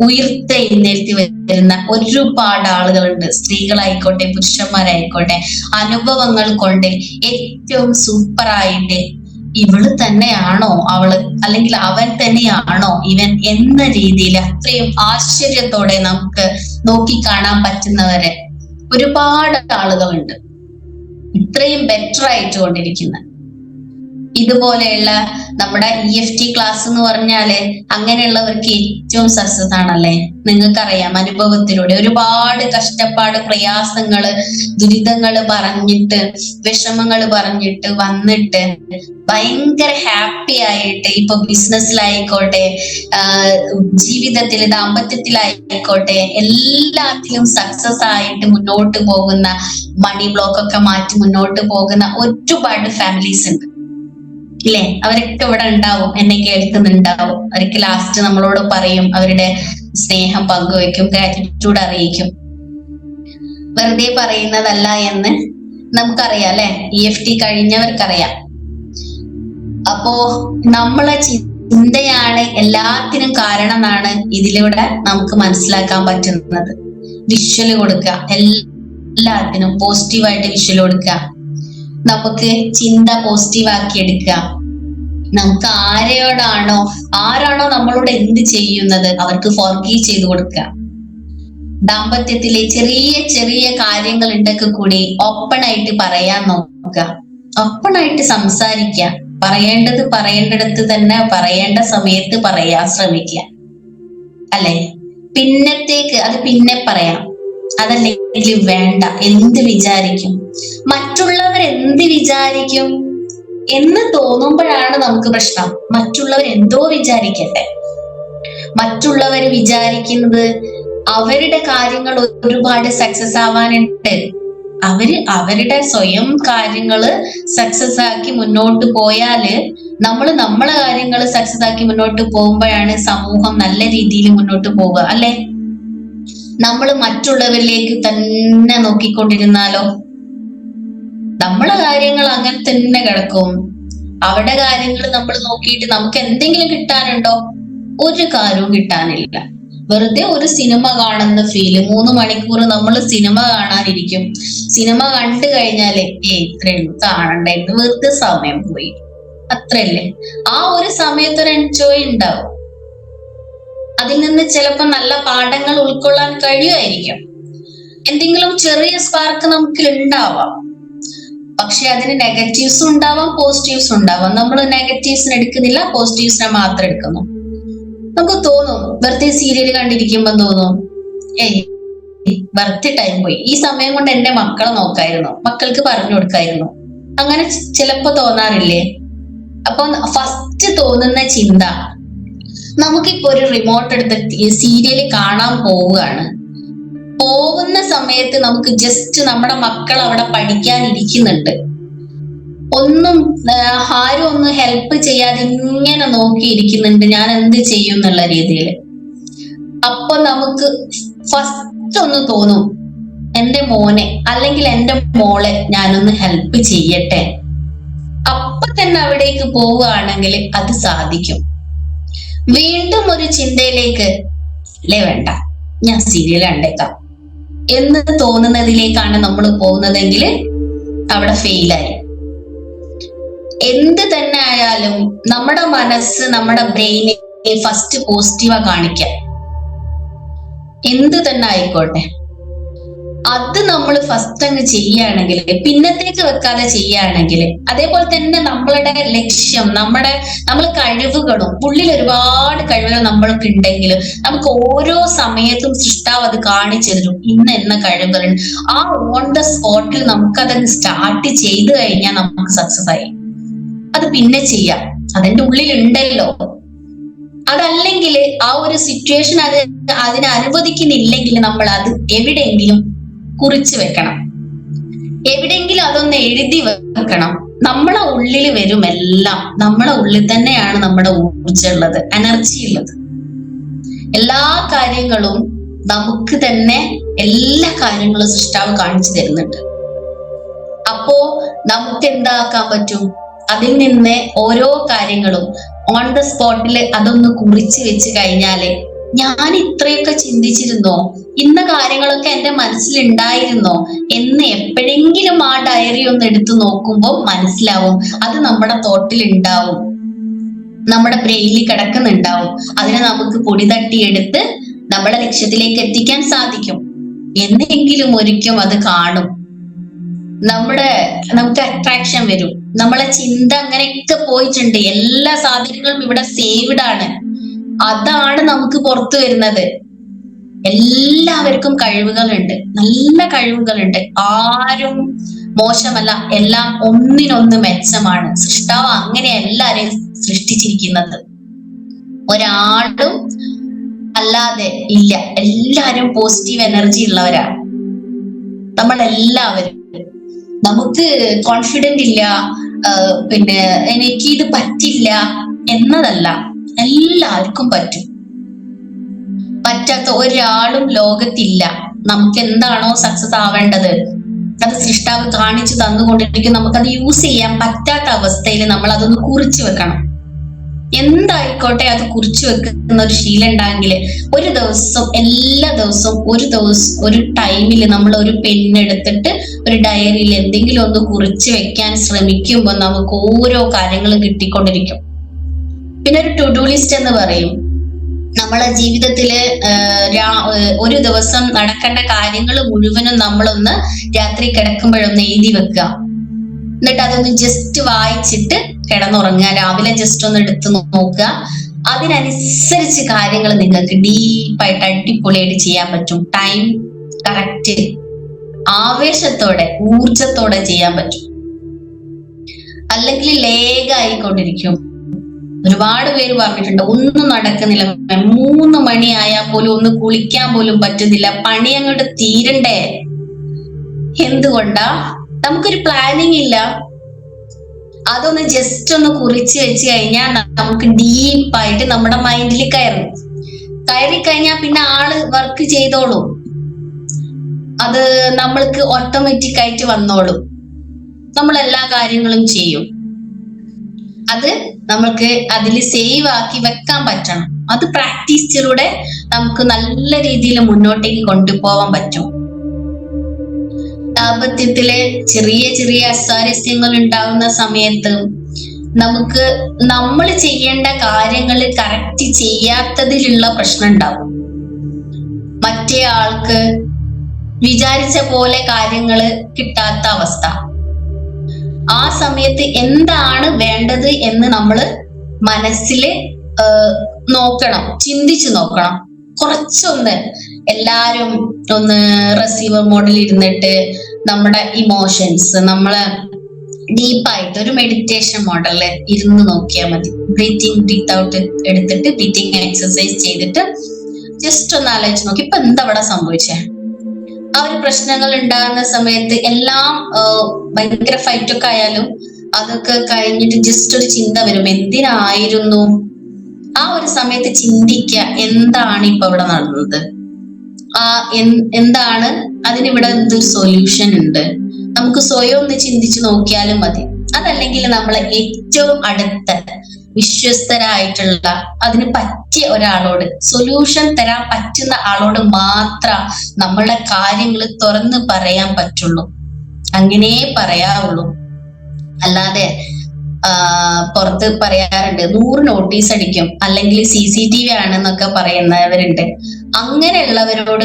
ഉയർത്തെഴുന്നേൽത്തി വരുന്ന ഒരുപാട് ആളുകളുണ്ട്. സ്ത്രീകളായിക്കോട്ടെ പുരുഷന്മാരായിക്കോട്ടെ, അനുഭവങ്ങൾ കൊണ്ട് ഏറ്റവും സൂപ്പറായിട്ട് ഇവള് തന്നെയാണോ അവള്, അല്ലെങ്കിൽ അവൻ തന്നെയാണോ ഇവൻ എന്ന രീതിയിൽ അത്രയും ആശ്ചര്യത്തോടെ നമുക്ക് നോക്കി കാണാൻ പറ്റുന്നവരെ ഒരുപാട് ആളുകളുണ്ട്, ഇത്രയും ബെറ്റർ ആയിട്ട് കൊണ്ടിരിക്കുന്ന. ഇതുപോലെയുള്ള നമ്മുടെ EFT ക്ലാസ് എന്ന് പറഞ്ഞാല് അങ്ങനെയുള്ളവർക്ക് ഏറ്റവും സക്സസ് ആണല്ലേ? നിങ്ങൾക്കറിയാം, അനുഭവത്തിലൂടെ ഒരുപാട് കഷ്ടപ്പാട്, പ്രയാസങ്ങള്, ദുരിതങ്ങള് പറഞ്ഞിട്ട്, വിഷമങ്ങൾ പറഞ്ഞിട്ട് വന്നിട്ട് ഭയങ്കര ഹാപ്പി ആയിട്ട് ഇപ്പൊ ബിസിനസ്സിലായിക്കോട്ടെ, ജീവിതത്തിൽ ദാമ്പത്യത്തിലായിക്കോട്ടെ, എല്ലാത്തിലും സക്സസ് ആയിട്ട് മുന്നോട്ട് പോകുന്ന, മണി ബ്ലോക്ക് ഒക്കെ മാറ്റി മുന്നോട്ട് പോകുന്ന ഒരുപാട് ഫാമിലീസ് ഉണ്ട്, ഇല്ലേ? അവരൊക്കെ ഇവിടെ ഉണ്ടാവും, എന്നെ കേൾക്കുന്നുണ്ടാവും. അവർക്ക് ലാസ്റ്റ് നമ്മളോട് പറയും, അവരുടെ സ്നേഹം പങ്കുവെക്കും, ഗ്രാറ്റിറ്റ്യൂഡ് അറിയിക്കും. വെറുതെ പറയുന്നതല്ല എന്ന് നമുക്കറിയാം, അല്ലെ? EFT കഴിഞ്ഞവർക്കറിയാം. അപ്പോ നമ്മളെ ചിന്തയാണ് എല്ലാത്തിനും കാരണം എന്നാണ് ഇതിലൂടെ നമുക്ക് മനസ്സിലാക്കാൻ പറ്റുന്നത്. വിഷ്വല് കൊടുക്കുക, എല്ലാത്തിനും പോസിറ്റീവായിട്ട് വിഷ്വൽ കൊടുക്കുക. നമുക്ക് ചിന്ത പോസിറ്റീവ് ആക്കി എടുക്കുക. നമുക്ക് ആരാണോ നമ്മളോട് എന്ത് ചെയ്യുന്നത് അവർക്ക് ഫോർഗീവ് ചെയ്ത് കൊടുക്കുക. ദാമ്പത്യത്തിലെ ചെറിയ ചെറിയ കാര്യങ്ങൾ ഉണ്ടൊക്കെ കൂടി ഓപ്പൺ ആയിട്ട് പറയാൻ നോക്കുക, ഓപ്പൺ ആയിട്ട് സംസാരിക്കുക. പറയേണ്ടത് പറയേണ്ടിടത്ത് തന്നെ പറയേണ്ട സമയത്ത് പറയാൻ ശ്രമിക്കുക, അല്ലെ? പിന്നത്തേക്ക് അത് പിന്നെ പറയാം, അതല്ലെങ്കിൽ വേണ്ട. എന്ത് വിചാരിക്കും, മറ്റുള്ളവർ എന്ത് വിചാരിക്കും എന്ന് തോന്നുമ്പോഴാണ് നമുക്ക് പ്രശ്നം. മറ്റുള്ളവർ എന്തോ വിചാരിക്കട്ടെ, മറ്റുള്ളവർ വിചാരിക്കുന്നത് അവരുടെ കാര്യങ്ങൾ ഒരുപാട് സക്സസ് ആവാനുണ്ട്. അവരുടെ സ്വയം കാര്യങ്ങള് സക്സസ് ആക്കി മുന്നോട്ട് പോയാല് നമ്മളെ കാര്യങ്ങൾ സക്സസ് ആക്കി മുന്നോട്ട് പോകുമ്പോഴാണ് സമൂഹം നല്ല രീതിയിൽ മുന്നോട്ട് പോവുക, അല്ലെ? നമ്മൾ മറ്റുള്ളവരിലേക്ക് തന്നെ നോക്കിക്കൊണ്ടിരുന്നാലോ നമ്മളെ കാര്യങ്ങൾ അങ്ങനെ തന്നെ കിടക്കും. അവരുടെ കാര്യങ്ങൾ നമ്മൾ നോക്കിയിട്ട് നമുക്ക് എന്തെങ്കിലും കിട്ടാനുണ്ടോ? ഒരു കാര്യവും കിട്ടാനില്ല. വെറുതെ ഒരു സിനിമ കാണുന്ന ഫീല്. 3 മണിക്കൂർ നമ്മൾ സിനിമ കാണാനിരിക്കും. സിനിമ കണ്ടു കഴിഞ്ഞാല് ഇത്രയുള്ളൂ, കാണണ്ടായിരുന്നു, വെറുതെ സമയം പോയി, അത്രയല്ലേ? ആ ഒരു സമയത്തൊരു എൻജോയ് ഉണ്ടാവും. അതിൽ നിന്ന് ചിലപ്പോൾ നല്ല പാഠങ്ങൾ ഉൾക്കൊള്ളാൻ കഴിയുമായിരിക്കും. എന്തെങ്കിലും ചെറിയ സ്പാർക്ക് നമുക്ക് ഉണ്ടാവാം. പക്ഷെ അതിന് നെഗറ്റീവ്സും ഉണ്ടാവാം, പോസിറ്റീവ്സും ഉണ്ടാവാം. നമ്മൾ നെഗറ്റീവ്സിനെ എടുക്കുന്നില്ല, പോസിറ്റീവ്സിനെ മാത്രം എടുക്കുന്നു. നമുക്ക് തോന്നും വെറുതെ സീരിയൽ കണ്ടിരിക്കുമ്പോ തോന്നും ഏയ് വെറുതെ ടൈം പോയി, ഈ സമയം കൊണ്ട് എന്റെ മക്കളെ നോക്കായിരുന്നു, മക്കൾക്ക് പറഞ്ഞു കൊടുക്കായിരുന്നു, അങ്ങനെ ചിലപ്പോ തോന്നാറില്ലേ? അപ്പൊ ഫസ്റ്റ് തോന്നുന്ന ചിന്ത, നമുക്കിപ്പോ ഒരു റിമോട്ട് എടുത്ത് സീരിയൽ കാണാൻ പോവുകയാണ്, പോകുന്ന സമയത്ത് നമുക്ക് ജസ്റ്റ് നമ്മുടെ മക്കൾ അവിടെ പഠിക്കാൻ ഇരിക്കുന്നുണ്ട്, ഒന്നും ആരും ഒന്ന് ഹെൽപ്പ് ചെയ്യാതെ ഇങ്ങനെ നോക്കിയിരിക്കുന്നുണ്ട്, ഞാൻ എന്ത് ചെയ്യും എന്നുള്ള രീതിയിൽ. അപ്പൊ നമുക്ക് ഫസ്റ്റ് ഒന്ന് തോന്നും, എന്റെ മോനെ അല്ലെങ്കിൽ എന്റെ മോളെ ഞാനൊന്ന് ഹെൽപ്പ് ചെയ്യട്ടെ. അപ്പൊ തന്നെ അവിടേക്ക് പോവുകയാണെങ്കിൽ അത് സാധിക്കും. വീണ്ടും ഒരു ചിന്തയിലേക്ക്, അല്ലേ വേണ്ട, ഞാൻ സീരിയൽ കണ്ടേക്കാം എന്ന് തോന്നുന്നതിലേക്കാണ് നമ്മൾ പോകുന്നതെങ്കിൽ അവിടെ ഫെയിലായി. എന്ത് തന്നെ ആയാലും നമ്മുടെ മനസ്സ്, നമ്മുടെ ബ്രെയിനെ ഫസ്റ്റ് പോസിറ്റീവാ കാണിക്കാം. എന്ത് തന്നെ ആയിക്കോട്ടെ, അത് നമ്മൾ ഫസ്റ്റ് അങ്ങ് ചെയ്യുകയാണെങ്കിൽ, പിന്നത്തേക്ക് വെക്കാതെ ചെയ്യുകയാണെങ്കിൽ, അതേപോലെ തന്നെ നമ്മളുടെ ലക്ഷ്യം, നമ്മൾ കഴിവുകളും, ഉള്ളിൽ ഒരുപാട് കഴിവുകൾ നമ്മൾക്ക് ഉണ്ടെങ്കിൽ നമുക്ക് ഓരോ സമയത്തും സൃഷ്ടാവ് അത് കാണിച്ചു തരും, ഇന്ന് എന്ന കഴിവുകളുണ്ട്. ആ ഓൺ ദ സ്പോട്ടിൽ നമുക്കതങ്ങ് സ്റ്റാർട്ട് ചെയ്തു കഴിഞ്ഞാൽ നമുക്ക് സക്സസ് ആയി. അത് പിന്നെ ചെയ്യാം, അതിന്റെ ഉള്ളിൽ ഉണ്ടല്ലോ. അതല്ലെങ്കിൽ ആ ഒരു സിറ്റുവേഷൻ അതിനെ അനുവദിക്കുന്നില്ലെങ്കിൽ നമ്മൾ അത് എവിടെയെങ്കിലും കുറിച്ച് വെക്കണം, എവിടെയെങ്കിലും അതൊന്ന് എഴുതി വെക്കണം. നമ്മളെ ഉള്ളിൽ വരും എല്ലാം, നമ്മളെ ഉള്ളിൽ തന്നെയാണ് നമ്മുടെ ഊർജ്ജം ഉള്ളത്, എനർജി ഉള്ളത്. എല്ലാ കാര്യങ്ങളും നമുക്ക് തന്നെ, എല്ലാ കാര്യങ്ങളും സൃഷ്ടാവ് കാണിച്ചു തരുന്നുണ്ട്. അപ്പോ നമുക്ക് എന്താക്കാൻ പറ്റും? അതിൽ നിന്ന് ഓരോ കാര്യങ്ങളും ഓൺ ദ സ്പോട്ടിൽ അതൊന്ന് കുറിച്ച് വെച്ച് കഴിഞ്ഞാല്, ഞാൻ ഇത്രയൊക്കെ ചിന്തിച്ചിരുന്നോ, ഇന്ന കാര്യങ്ങളൊക്കെ എന്റെ മനസ്സിലുണ്ടായിരുന്നോ എന്ന് എപ്പോഴെങ്കിലും ആ ഡയറി ഒന്ന് എടുത്തു നോക്കുമ്പോൾ മനസ്സിലാവും. അത് നമ്മുടെ തോട്ടിൽ ഉണ്ടാവും, നമ്മുടെ ബ്രെയിനിൽ കിടക്കുന്നുണ്ടാവും. അതിനെ നമുക്ക് പൊടി തട്ടിയെടുത്ത് നമ്മുടെ ലക്ഷ്യത്തിലേക്ക് എത്തിക്കാൻ സാധിക്കും. എന്തെങ്കിലും ഒരിക്കലും അത് കാണും, നമുക്ക് അട്രാക്ഷൻ വരും. നമ്മളെ ചിന്ത അങ്ങനെയൊക്കെ പോയിട്ടുണ്ട്, എല്ലാ സാധനങ്ങളും ഇവിടെ സേവ്ഡ് ആണ്. അതാണ് നമുക്ക് പുറത്തു വരുന്നത്. എല്ലാവർക്കും കഴിവുകളുണ്ട്, നല്ല കഴിവുകളുണ്ട്. ആരും മോശമല്ല, എല്ലാം ഒന്നിനൊന്ന് മെച്ചമാണ്. സൃഷ്ടാവ് അങ്ങനെ എല്ലാരെയും സൃഷ്ടിച്ചിരിക്കുന്നത്, ഒരാളും അല്ലാതെ ഇല്ല. എല്ലാരും പോസിറ്റീവ് എനർജി ഉള്ളവരാണ് നമ്മളെല്ലാവരും. നമുക്ക് കോൺഫിഡന്റ് ഇല്ല, പിന്നെ എനിക്ക് ഇത് പറ്റില്ല എന്നതല്ല, എല്ലാവർക്കും പറ്റും. പറ്റാത്ത ഒരാളും ലോകത്തില്ല. നമുക്ക് എന്താണോ സക്സസ് ആവേണ്ടത് അത് സൃഷ്ടാവ് കാണിച്ചു തന്നുകൊണ്ടിരിക്കും. നമുക്കത് യൂസ് ചെയ്യാൻ പറ്റാത്ത അവസ്ഥയിൽ നമ്മൾ അതൊന്ന് കുറിച്ചു വെക്കണം. എന്തായിക്കോട്ടെ അത് കുറിച്ചു വെക്കുന്ന ഒരു ശീലം ഉണ്ടെങ്കിൽ ഒരു ദിവസം, എല്ലാ ദിവസവും ഒരു ടൈമിൽ നമ്മൾ ഒരു പെണ്ണെടുത്തിട്ട് ഒരു ഡയറിയിൽ എന്തെങ്കിലും ഒന്ന് കുറിച്ച് വെക്കാൻ ശ്രമിക്കുമ്പോൾ നമുക്ക് ഓരോ കാര്യങ്ങളും കിട്ടിക്കൊണ്ടിരിക്കും. പിന്നെ ഒരു ടു ഡു ലിസ്റ്റ് എന്ന് പറയും. നമ്മളെ ജീവിതത്തില് ഒരു ദിവസം നടക്കേണ്ട കാര്യങ്ങൾ മുഴുവനും നമ്മളൊന്ന് രാത്രി കിടക്കുമ്പോഴൊന്ന് എഴുതി വെക്കുക. എന്നിട്ട് അതൊന്ന് ജസ്റ്റ് വായിച്ചിട്ട് കിടന്നുറങ്ങുക. രാവിലെ ജസ്റ്റ് ഒന്ന് എടുത്ത് നോക്കുക. അതിനനുസരിച്ച് കാര്യങ്ങൾ നിങ്ങൾക്ക് ഡീപ്പായിട്ട് അടിപൊളിയായിട്ട് ചെയ്യാൻ പറ്റും. ടൈം കറക്റ്റ്, ആവേശത്തോടെ, ഊർജത്തോടെ ചെയ്യാൻ പറ്റും. അല്ലെങ്കിൽ ലേഗായിക്കൊണ്ടിരിക്കും. ഒരുപാട് പേര് പറഞ്ഞിട്ടുണ്ട്, ഒന്നും നടക്കുന്നില്ല, 3 മണിയായാൽ പോലും ഒന്ന് കുളിക്കാൻ പോലും പറ്റുന്നില്ല, പണി അങ്ങോട്ട് തീരണ്ടേ. എന്തുകൊണ്ടാ? നമുക്കൊരു പ്ലാനിങ് ഇല്ല. അതൊന്ന് ജസ്റ്റ് ഒന്ന് കുറിച്ച് വെച്ച് കഴിഞ്ഞാൽ നമുക്ക് ഡീപ്പായിട്ട് നമ്മുടെ മൈൻഡിൽ കയറി കഴിഞ്ഞാൽ പിന്നെ ആള് വർക്ക് ചെയ്തോളും. അത് നമ്മൾക്ക് ഓട്ടോമാറ്റിക് ആയിട്ട് വന്നോളും. നമ്മൾ എല്ലാ കാര്യങ്ങളും ചെയ്യും. അത് നമുക്ക് അതിൽ സേവ് ആക്കി വെക്കാൻ പറ്റണം. അത് പ്രാക്ടീസിലൂടെ നമുക്ക് നല്ല രീതിയിൽ മുന്നോട്ടേക്ക് കൊണ്ടുപോകാൻ പറ്റും. ദാമ്പത്യത്തിലെ ചെറിയ ചെറിയ അസ്വാരസ്യങ്ങൾ ഉണ്ടാകുന്ന സമയത്ത് നമുക്ക് നമ്മൾ ചെയ്യേണ്ട കാര്യങ്ങൾ കറക്റ്റ് ചെയ്യാത്തതിലുള്ള പ്രശ്നം ഉണ്ടാവും. മറ്റേ ആൾക്ക് വിചാരിച്ച പോലെ കാര്യങ്ങൾ കിട്ടാത്ത അവസ്ഥ. ആ സമയത്ത് എന്താണ് വേണ്ടത് എന്ന് നമ്മൾ മനസ്സിൽ നോക്കണം, ചിന്തിച്ചു നോക്കണം. കുറച്ചൊന്ന് എല്ലാരും ഒന്ന് റിസീവർ മോഡിൽ ഇരുന്നിട്ട് നമ്മുടെ ഇമോഷൻസ് നമ്മളെ ഡീപ്പായിട്ട് ഒരു മെഡിറ്റേഷൻ മോഡലിൽ ഇരുന്ന് നോക്കിയാൽ മതി. ബ്രീത്ത് ഔട്ട് എടുത്തിട്ട് ബ്രീത്തിങ് എക്സസൈസ് ചെയ്തിട്ട് ജസ്റ്റ് ഒന്ന് ആലോചിച്ച് നോക്കി ഇപ്പൊ എന്താ അവിടെ സംഭവിച്ചേ. ആ ഒരു പ്രശ്നങ്ങൾ ഉണ്ടാകുന്ന സമയത്ത് എല്ലാം ഭയങ്കര ഫൈറ്റൊക്കെ ആയാലും അതൊക്കെ കഴിഞ്ഞിട്ട് ജസ്റ്റ് ഒരു ചിന്ത വരും, എന്തിനായിരുന്നു. ആ ഒരു സമയത്ത് ചിന്തിക്കുക, എന്താണ് ഇപ്പൊ ഇവിടെ നടന്നത്, എന്താണ് അതിനിവിടെ എന്തൊരു സൊല്യൂഷൻ ഉണ്ട്. നമുക്ക് സ്വയം ഒന്ന് ചിന്തിച്ചു നോക്കിയാലും മതി. അതല്ലെങ്കിൽ നമ്മളെ ഏറ്റവും അടുത്ത വിശ്വസ്തരായിട്ടുള്ള അതിന് പറ്റിയ ഒരാളോട്, സൊല്യൂഷൻ തരാൻ പറ്റുന്ന ആളോട് മാത്രം നമ്മളെ കാര്യങ്ങൾ തുറന്ന് പറയാൻ പറ്റുള്ളൂ. അങ്ങനെ പറയാവുള്ളൂ. അല്ലാതെ പുറത്ത് പറയാറുണ്ട് 100 നോട്ടീസ് അടിക്കും, അല്ലെങ്കിൽ CCTV ആണെന്നൊക്കെ പറയുന്നവരുണ്ട്. അങ്ങനെയുള്ളവരോട്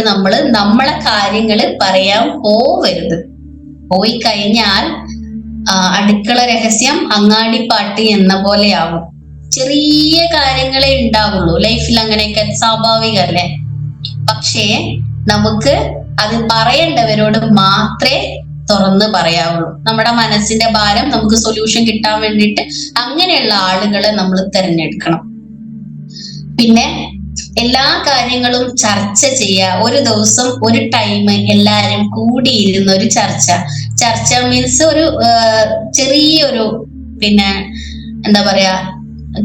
നമ്മളെ കാര്യങ്ങൾ പറയാൻ പോവരുത്. പോയി കഴിഞ്ഞാൽ അടുക്കള രഹസ്യം അങ്ങാടിപ്പാട്ട് എന്ന പോലെയാവും. ചെറിയ കാര്യങ്ങളെ ഉണ്ടാവുള്ളൂ ലൈഫിൽ, അങ്ങനെയൊക്കെ സ്വാഭാവികല്ലേ. പക്ഷേ നമുക്ക് അത് പറയേണ്ടവരോട് മാത്രമേ തുറന്ന് പറയാവുള്ളൂ. നമ്മുടെ മനസ്സിന്റെ ഭാരം നമുക്ക് സൊല്യൂഷൻ കിട്ടാൻ വേണ്ടിയിട്ട് അങ്ങനെയുള്ള ആളുകളെ നമ്മൾ തിരഞ്ഞെടുക്കണം. പിന്നെ എല്ലാ കാര്യങ്ങളും ചർച്ച ചെയ്യുക. ഒരു ദിവസം ഒരു ടൈം എല്ലാരും കൂടിയിരുന്ന ഒരു ചർച്ച മീൻസ് ഒരു ചെറിയൊരു പിന്നെ എന്താ പറയാ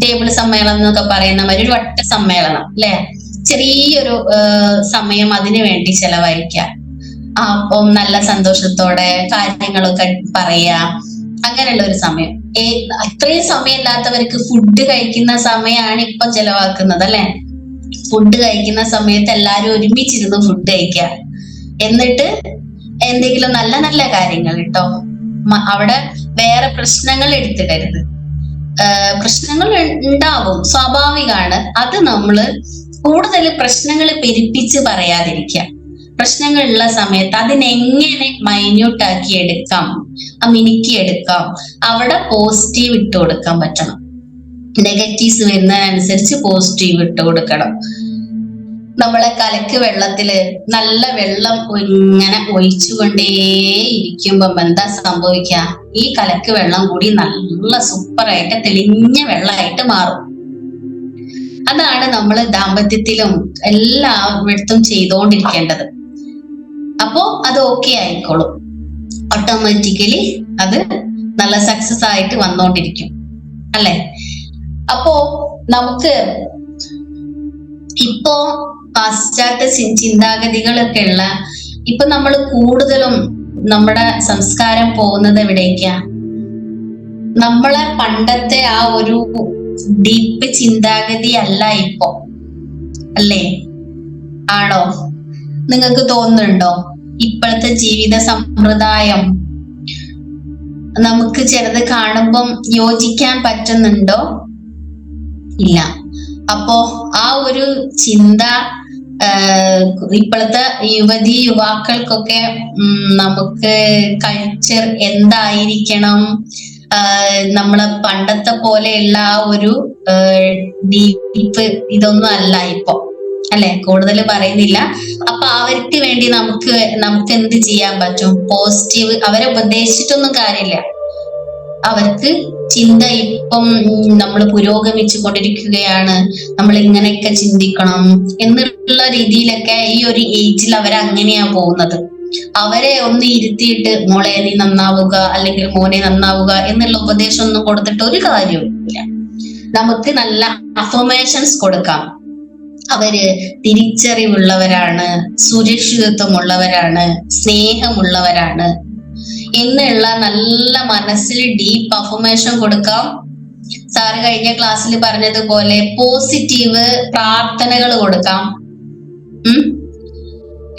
ടേബിൾ സമ്മേളനം എന്നൊക്കെ പറയുന്ന മാതിരി ഒരു വട്ട സമ്മേളനം അല്ലെ, ചെറിയൊരു സമയം അതിനു വേണ്ടി ചെലവഴിക്കുക. അപ്പം നല്ല സന്തോഷത്തോടെ കാര്യങ്ങളൊക്കെ പറയാ, അങ്ങനെയുള്ള ഒരു സമയം. അത്രയും സമയം ഇല്ലാത്തവർക്ക് ഫുഡ് കഴിക്കുന്ന സമയമാണ് ഇപ്പൊ ചെലവാക്കുന്നത് അല്ലെ. ഫുഡ് കഴിക്കുന്ന സമയത്ത് എല്ലാരും ഒരുമിച്ചിരുന്ന് ഫുഡ് കഴിക്കുക. എന്നിട്ട് എന്തെങ്കിലും നല്ല നല്ല കാര്യങ്ങൾ കേട്ടോ, അവിടെ വേറെ പ്രശ്നങ്ങൾ എടുത്തിടരുത്. പ്രശ്നങ്ങൾ ഉണ്ടാവും, സ്വാഭാവികമാണ്. അത് നമ്മള് കൂടുതൽ പ്രശ്നങ്ങൾ പെരുപ്പിച്ച് പറയാതിരിക്കുക. പ്രശ്നങ്ങളുള്ള സമയത്ത് അതിനെങ്ങനെ മൈന്യൂട്ടാക്കി എടുക്കാം, മിനുക്കിയെടുക്കാം, അവിടെ പോസിറ്റീവ് ഇട്ട് കൊടുക്കാൻ പറ്റണം. നെഗറ്റീവ്സ് വരുന്നതിനനുസരിച്ച് പോസിറ്റീവ് ഇട്ട് കൊടുക്കണം. നമ്മളെ കലക്ക് വെള്ളത്തില് നല്ല വെള്ളം ഇങ്ങനെ ഒഴിച്ചുകൊണ്ടേയിരിക്കുമ്പോ എന്താ സംഭവിക്കുക, ഈ കലക്ക് വെള്ളം കൂടി നല്ല സൂപ്പറായിട്ട് തെളിഞ്ഞ വെള്ളമായിട്ട് മാറും. അതാണ് നമ്മൾ ദാമ്പത്യത്തിലും എല്ലായിടത്തും ചെയ്തുകൊണ്ടിരിക്കേണ്ടത്. അപ്പോ അത് ഓക്കെ ആയിക്കോളും, ഓട്ടോമാറ്റിക്കലി അത് നല്ല സക്സസ് ആയിട്ട് വന്നോണ്ടിരിക്കും അല്ലെ. അപ്പോ നമുക്ക് ഇപ്പോ പാശ്ചാത്യ ചിന്താഗതികളൊക്കെ ഉള്ള ഇപ്പൊ നമ്മൾ കൂടുതലും നമ്മുടെ സംസ്കാരം പോകുന്നത് എവിടേക്കാ, നമ്മളെ പണ്ടത്തെ ആ ഒരു ഡീപ്പ് ചിന്താഗതി അല്ല ഇപ്പോ അല്ലേ. ആണോ? നിങ്ങൾക്ക് തോന്നുന്നുണ്ടോ ഇപ്പോഴത്തെ ജീവിത സമ്പ്രദായം നമുക്ക് ചിലത് കാണുമ്പം യോജിക്കാൻ പറ്റുന്നുണ്ടോ? ഇല്ല. അപ്പോ ആ ഒരു ചിന്ത ഇപ്പോഴത്തെ യുവാക്കൾക്കൊക്കെ നമുക്ക് കൾച്ചർ എന്തായിരിക്കണം, നമ്മളെ പണ്ടത്തെ പോലെയുള്ള ആ ഒരു ഡീപ്പ് ഇതൊന്നും അല്ല ഇപ്പൊ അല്ലെ, കൂടുതൽ പറയുന്നില്ല. അപ്പൊ അവർക്ക് വേണ്ടി നമുക്ക് എന്ത് ചെയ്യാൻ പറ്റും? പോസിറ്റീവ്. അവരെ ഉപദേശിച്ചിട്ടൊന്നും കാര്യമില്ല. അവർക്ക് ചിന്ത ഇപ്പം നമ്മൾ പുരോഗമിച്ചു കൊണ്ടിരിക്കുകയാണ്, നമ്മൾ ഇങ്ങനെയൊക്കെ ചിന്തിക്കണം എന്നുള്ള രീതിയിലൊക്കെ ഈ ഒരു ഏജിൽ അവരങ്ങനെയാ പോകുന്നത്. അവരെ ഒന്ന് ഇരുത്തിയിട്ട് മോളെ നീ നന്നാവുക അല്ലെങ്കിൽ മോനെ നന്നാവുക എന്നുള്ള ഉപദേശം ഒന്നും കൊടുത്തിട്ട് ഒരു കാര്യവുമില്ല. നമുക്ക് നല്ല അഫർമേഷൻസ് കൊടുക്കാം. അവര് തിരിച്ചറിവുള്ളവരാണ്, സുരക്ഷിതത്വമുള്ളവരാണ്, സ്നേഹമുള്ളവരാണ് എന്നുള്ള നല്ല മനസ്സിൽ ഡീപ്പ് അഫർമേഷൻ കൊടുക്കാം. സാറ് കഴിഞ്ഞ ക്ലാസ്സിൽ പറഞ്ഞതുപോലെ പോസിറ്റീവ് പ്രാർത്ഥനകൾ കൊടുക്കാം.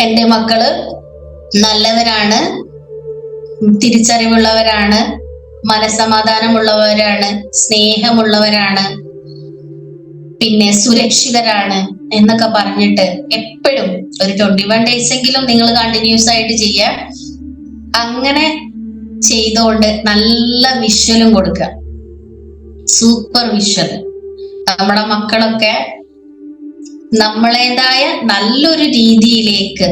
എന്റെ മക്കള് നല്ലവരാണ്, തിരിച്ചറിവുള്ളവരാണ്, മനസ്സമാധാനമുള്ളവരാണ്, സ്നേഹമുള്ളവരാണ്, പിന്നെ സുരക്ഷിതരാണ് എന്നൊക്കെ പറഞ്ഞിട്ട് എപ്പോഴും ഒരു 21 days എങ്കിലും നിങ്ങൾ കണ്ടിന്യൂസ് ആയിട്ട് ചെയ്യുക. അങ്ങനെ ചെയ്തുകൊണ്ട് നല്ല വിഷ്വലും കൊടുക്കുക, സൂപ്പർ വിഷ്വൽ. നമ്മുടെ മക്കളൊക്കെ നമ്മളേതായ നല്ലൊരു രീതിയിലേക്ക്,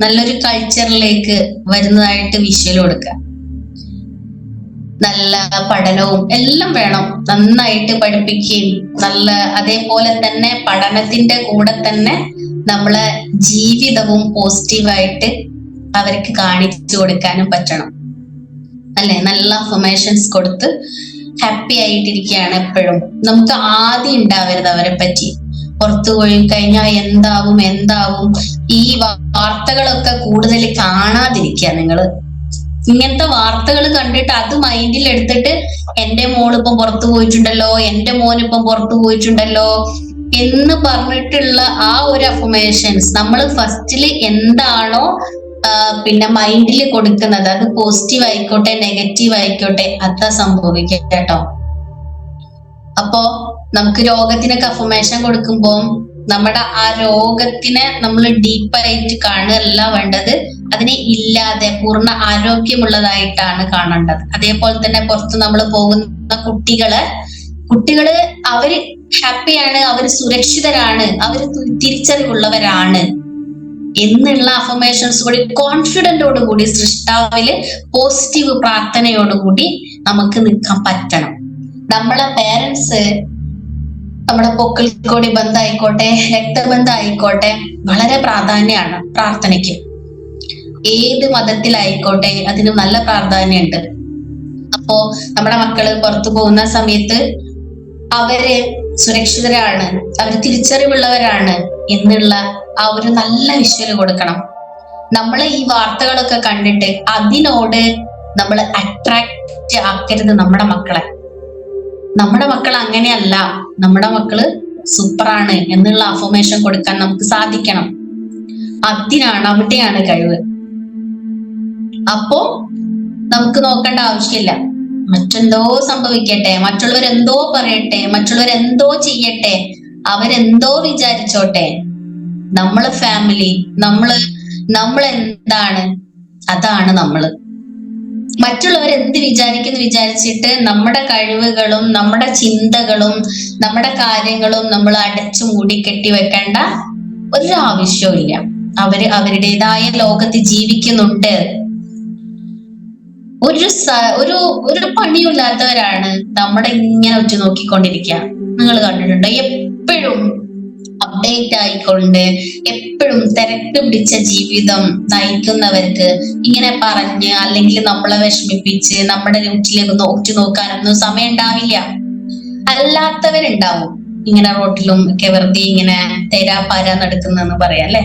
നല്ലൊരു കൾച്ചറിലേക്ക് വരുന്നതായിട്ട് വിഷ്വൽ കൊടുക്കുക. നല്ല പഠനവും എല്ലാം വേണം, നന്നായിട്ട് പഠിപ്പിക്കുകയും അതേപോലെ തന്നെ പഠനത്തിന്റെ കൂടെ തന്നെ നമ്മളെ ജീവിതവും പോസിറ്റീവായിട്ട് അവർക്ക് കാണിച്ചു കൊടുക്കാനും പറ്റണം അല്ലെ. നല്ല അഫർമേഷൻസ് കൊടുത്ത് ഹാപ്പി ആയിട്ടിരിക്കുകയാണ് എപ്പോഴും. നമുക്ക് ആദ്യം ഉണ്ടാവരുത് അവരെ പറ്റി. പുറത്തു പോയി കഴിഞ്ഞാൽ എന്താവും ഈ വാർത്തകളൊക്കെ കൂടുതൽ കാണാതിരിക്കുക. നിങ്ങള് ഇങ്ങനത്തെ വാർത്തകൾ കണ്ടിട്ട് അത് മൈൻഡിൽ എടുത്തിട്ട് എന്റെ മോളിപ്പം പുറത്തു പോയിട്ടുണ്ടല്ലോ, എന്റെ മോനിപ്പം പുറത്തു പോയിട്ടുണ്ടല്ലോ എന്ന് പറഞ്ഞിട്ടുള്ള ആ ഒരു അഫർമേഷൻസ് നമ്മൾ ഫസ്റ്റില് എന്താണോ പിന്നെ മൈൻഡിൽ കൊടുക്കുന്നത്, അത് പോസിറ്റീവ് ആയിക്കോട്ടെ നെഗറ്റീവ് ആയിക്കോട്ടെ, അതാ സംഭവിക്കുക കേട്ടോ. അപ്പോ നമുക്ക് രോഗത്തിനൊക്കെ അഫർമേഷൻ കൊടുക്കുമ്പോൾ നമ്മുടെ ആ രോഗത്തിനെ നമ്മൾ ഡീപ്പായിട്ട് കാണുകയല്ല വേണ്ടത്, അതിനെ ഇല്ലാതെ പൂർണ്ണ ആരോഗ്യമുള്ളതായിട്ടാണ് കാണേണ്ടത്. അതേപോലെ തന്നെ പുറത്ത് നമ്മൾ പോകുന്ന കുട്ടികള് അവര് ഹാപ്പിയാണ്, അവര് സുരക്ഷിതരാണ്, അവര് തിരിച്ചറിവുള്ളവരാണ് എന്നുള്ള അഫർമേഷൻസ് കൂടി കോൺഫിഡന്റോടുകൂടി സൃഷ്ടാവില് പോസിറ്റീവ് പ്രാർത്ഥനയോടുകൂടി നമുക്ക് നിൽക്കാൻ പറ്റണം. നമ്മളെ പേരൻസ് നമ്മുടെ പൊക്കിൾക്കൊടി ബന്ധമായിക്കോട്ടെ, രക്തബന്ധമായിക്കോട്ടെ, വളരെ പ്രാധാന്യമാണ് പ്രാർത്ഥനയ്ക്ക്. ഏത് മതത്തിലായിക്കോട്ടെ അതിന് നല്ല പ്രാധാന്യമുണ്ട്. അപ്പോ നമ്മുടെ മക്കള് പുറത്തു പോകുന്ന സമയത്ത് അവര് സുരക്ഷിതരാണ്, അവര് തിരിച്ചറിവുള്ളവരാണ് എന്നുള്ള ആ ഒരു നല്ല വിഷ്വല് കൊടുക്കണം. നമ്മളെ ഈ വാർത്തകളൊക്കെ കണ്ടിട്ട് അതിനോട് നമ്മൾ അട്രാക്റ്റ് ആക്കരുത് നമ്മുടെ മക്കളെ. നമ്മുടെ മക്കൾ അങ്ങനെയല്ല, നമ്മുടെ മക്കള് സൂപ്പറാണ് എന്നുള്ള അഫർമേഷൻ കൊടുക്കാൻ നമുക്ക് സാധിക്കണം. അവിടെയാണ് കഴിവ്. അപ്പോ നമുക്ക് നോക്കേണ്ട ആവശ്യമില്ല മറ്റെന്തോ സംഭവിക്കട്ടെ, മറ്റുള്ളവരെന്തോ പറയട്ടെ, മറ്റുള്ളവരെന്തോ ചെയ്യട്ടെ, അവരെന്തോ വിചാരിച്ചോട്ടെ. നമ്മള് ഫാമിലി, നമ്മൾ എന്താണ് അതാണ് നമ്മള്. മറ്റുള്ളവർ എന്ത് വിചാരിച്ചിട്ട് നമ്മുടെ കഴിവുകളും നമ്മുടെ ചിന്തകളും നമ്മുടെ കാര്യങ്ങളും നമ്മൾ അടച്ചു മൂടി കെട്ടി വെക്കേണ്ട ഒരു ആവശ്യവും ഇല്ല. അവരുടേതായ ലോകത്ത് ജീവിക്കുന്നുണ്ട്. ഒരു പണിയില്ലാത്തവരാണ് നമ്മുടെ ഇങ്ങനെ ഉറ്റു നോക്കിക്കൊണ്ടിരിക്കുക. നിങ്ങൾ കണ്ടിട്ടുണ്ടോ? എപ്പോഴും അപ്ഡേറ്റ് ആയിക്കൊണ്ട് എപ്പോഴും തിരക്ക് പിടിച്ച ജീവിതം നയിക്കുന്നവർക്ക് ഇങ്ങനെ പറഞ്ഞ് അല്ലെങ്കിൽ നമ്മളെ വിഷമിപ്പിച്ച് നമ്മുടെ വീട്ടിലേക്ക് നോക്കാനൊന്നും സമയം ഉണ്ടാവില്ല. അല്ലാത്തവരുണ്ടാവും ഇങ്ങനെ റോട്ടിലും ഒക്കെ വെറുതെ ഇങ്ങനെ തേരാപ്പാര നടക്കുന്നെന്ന് പറയാം അല്ലെ.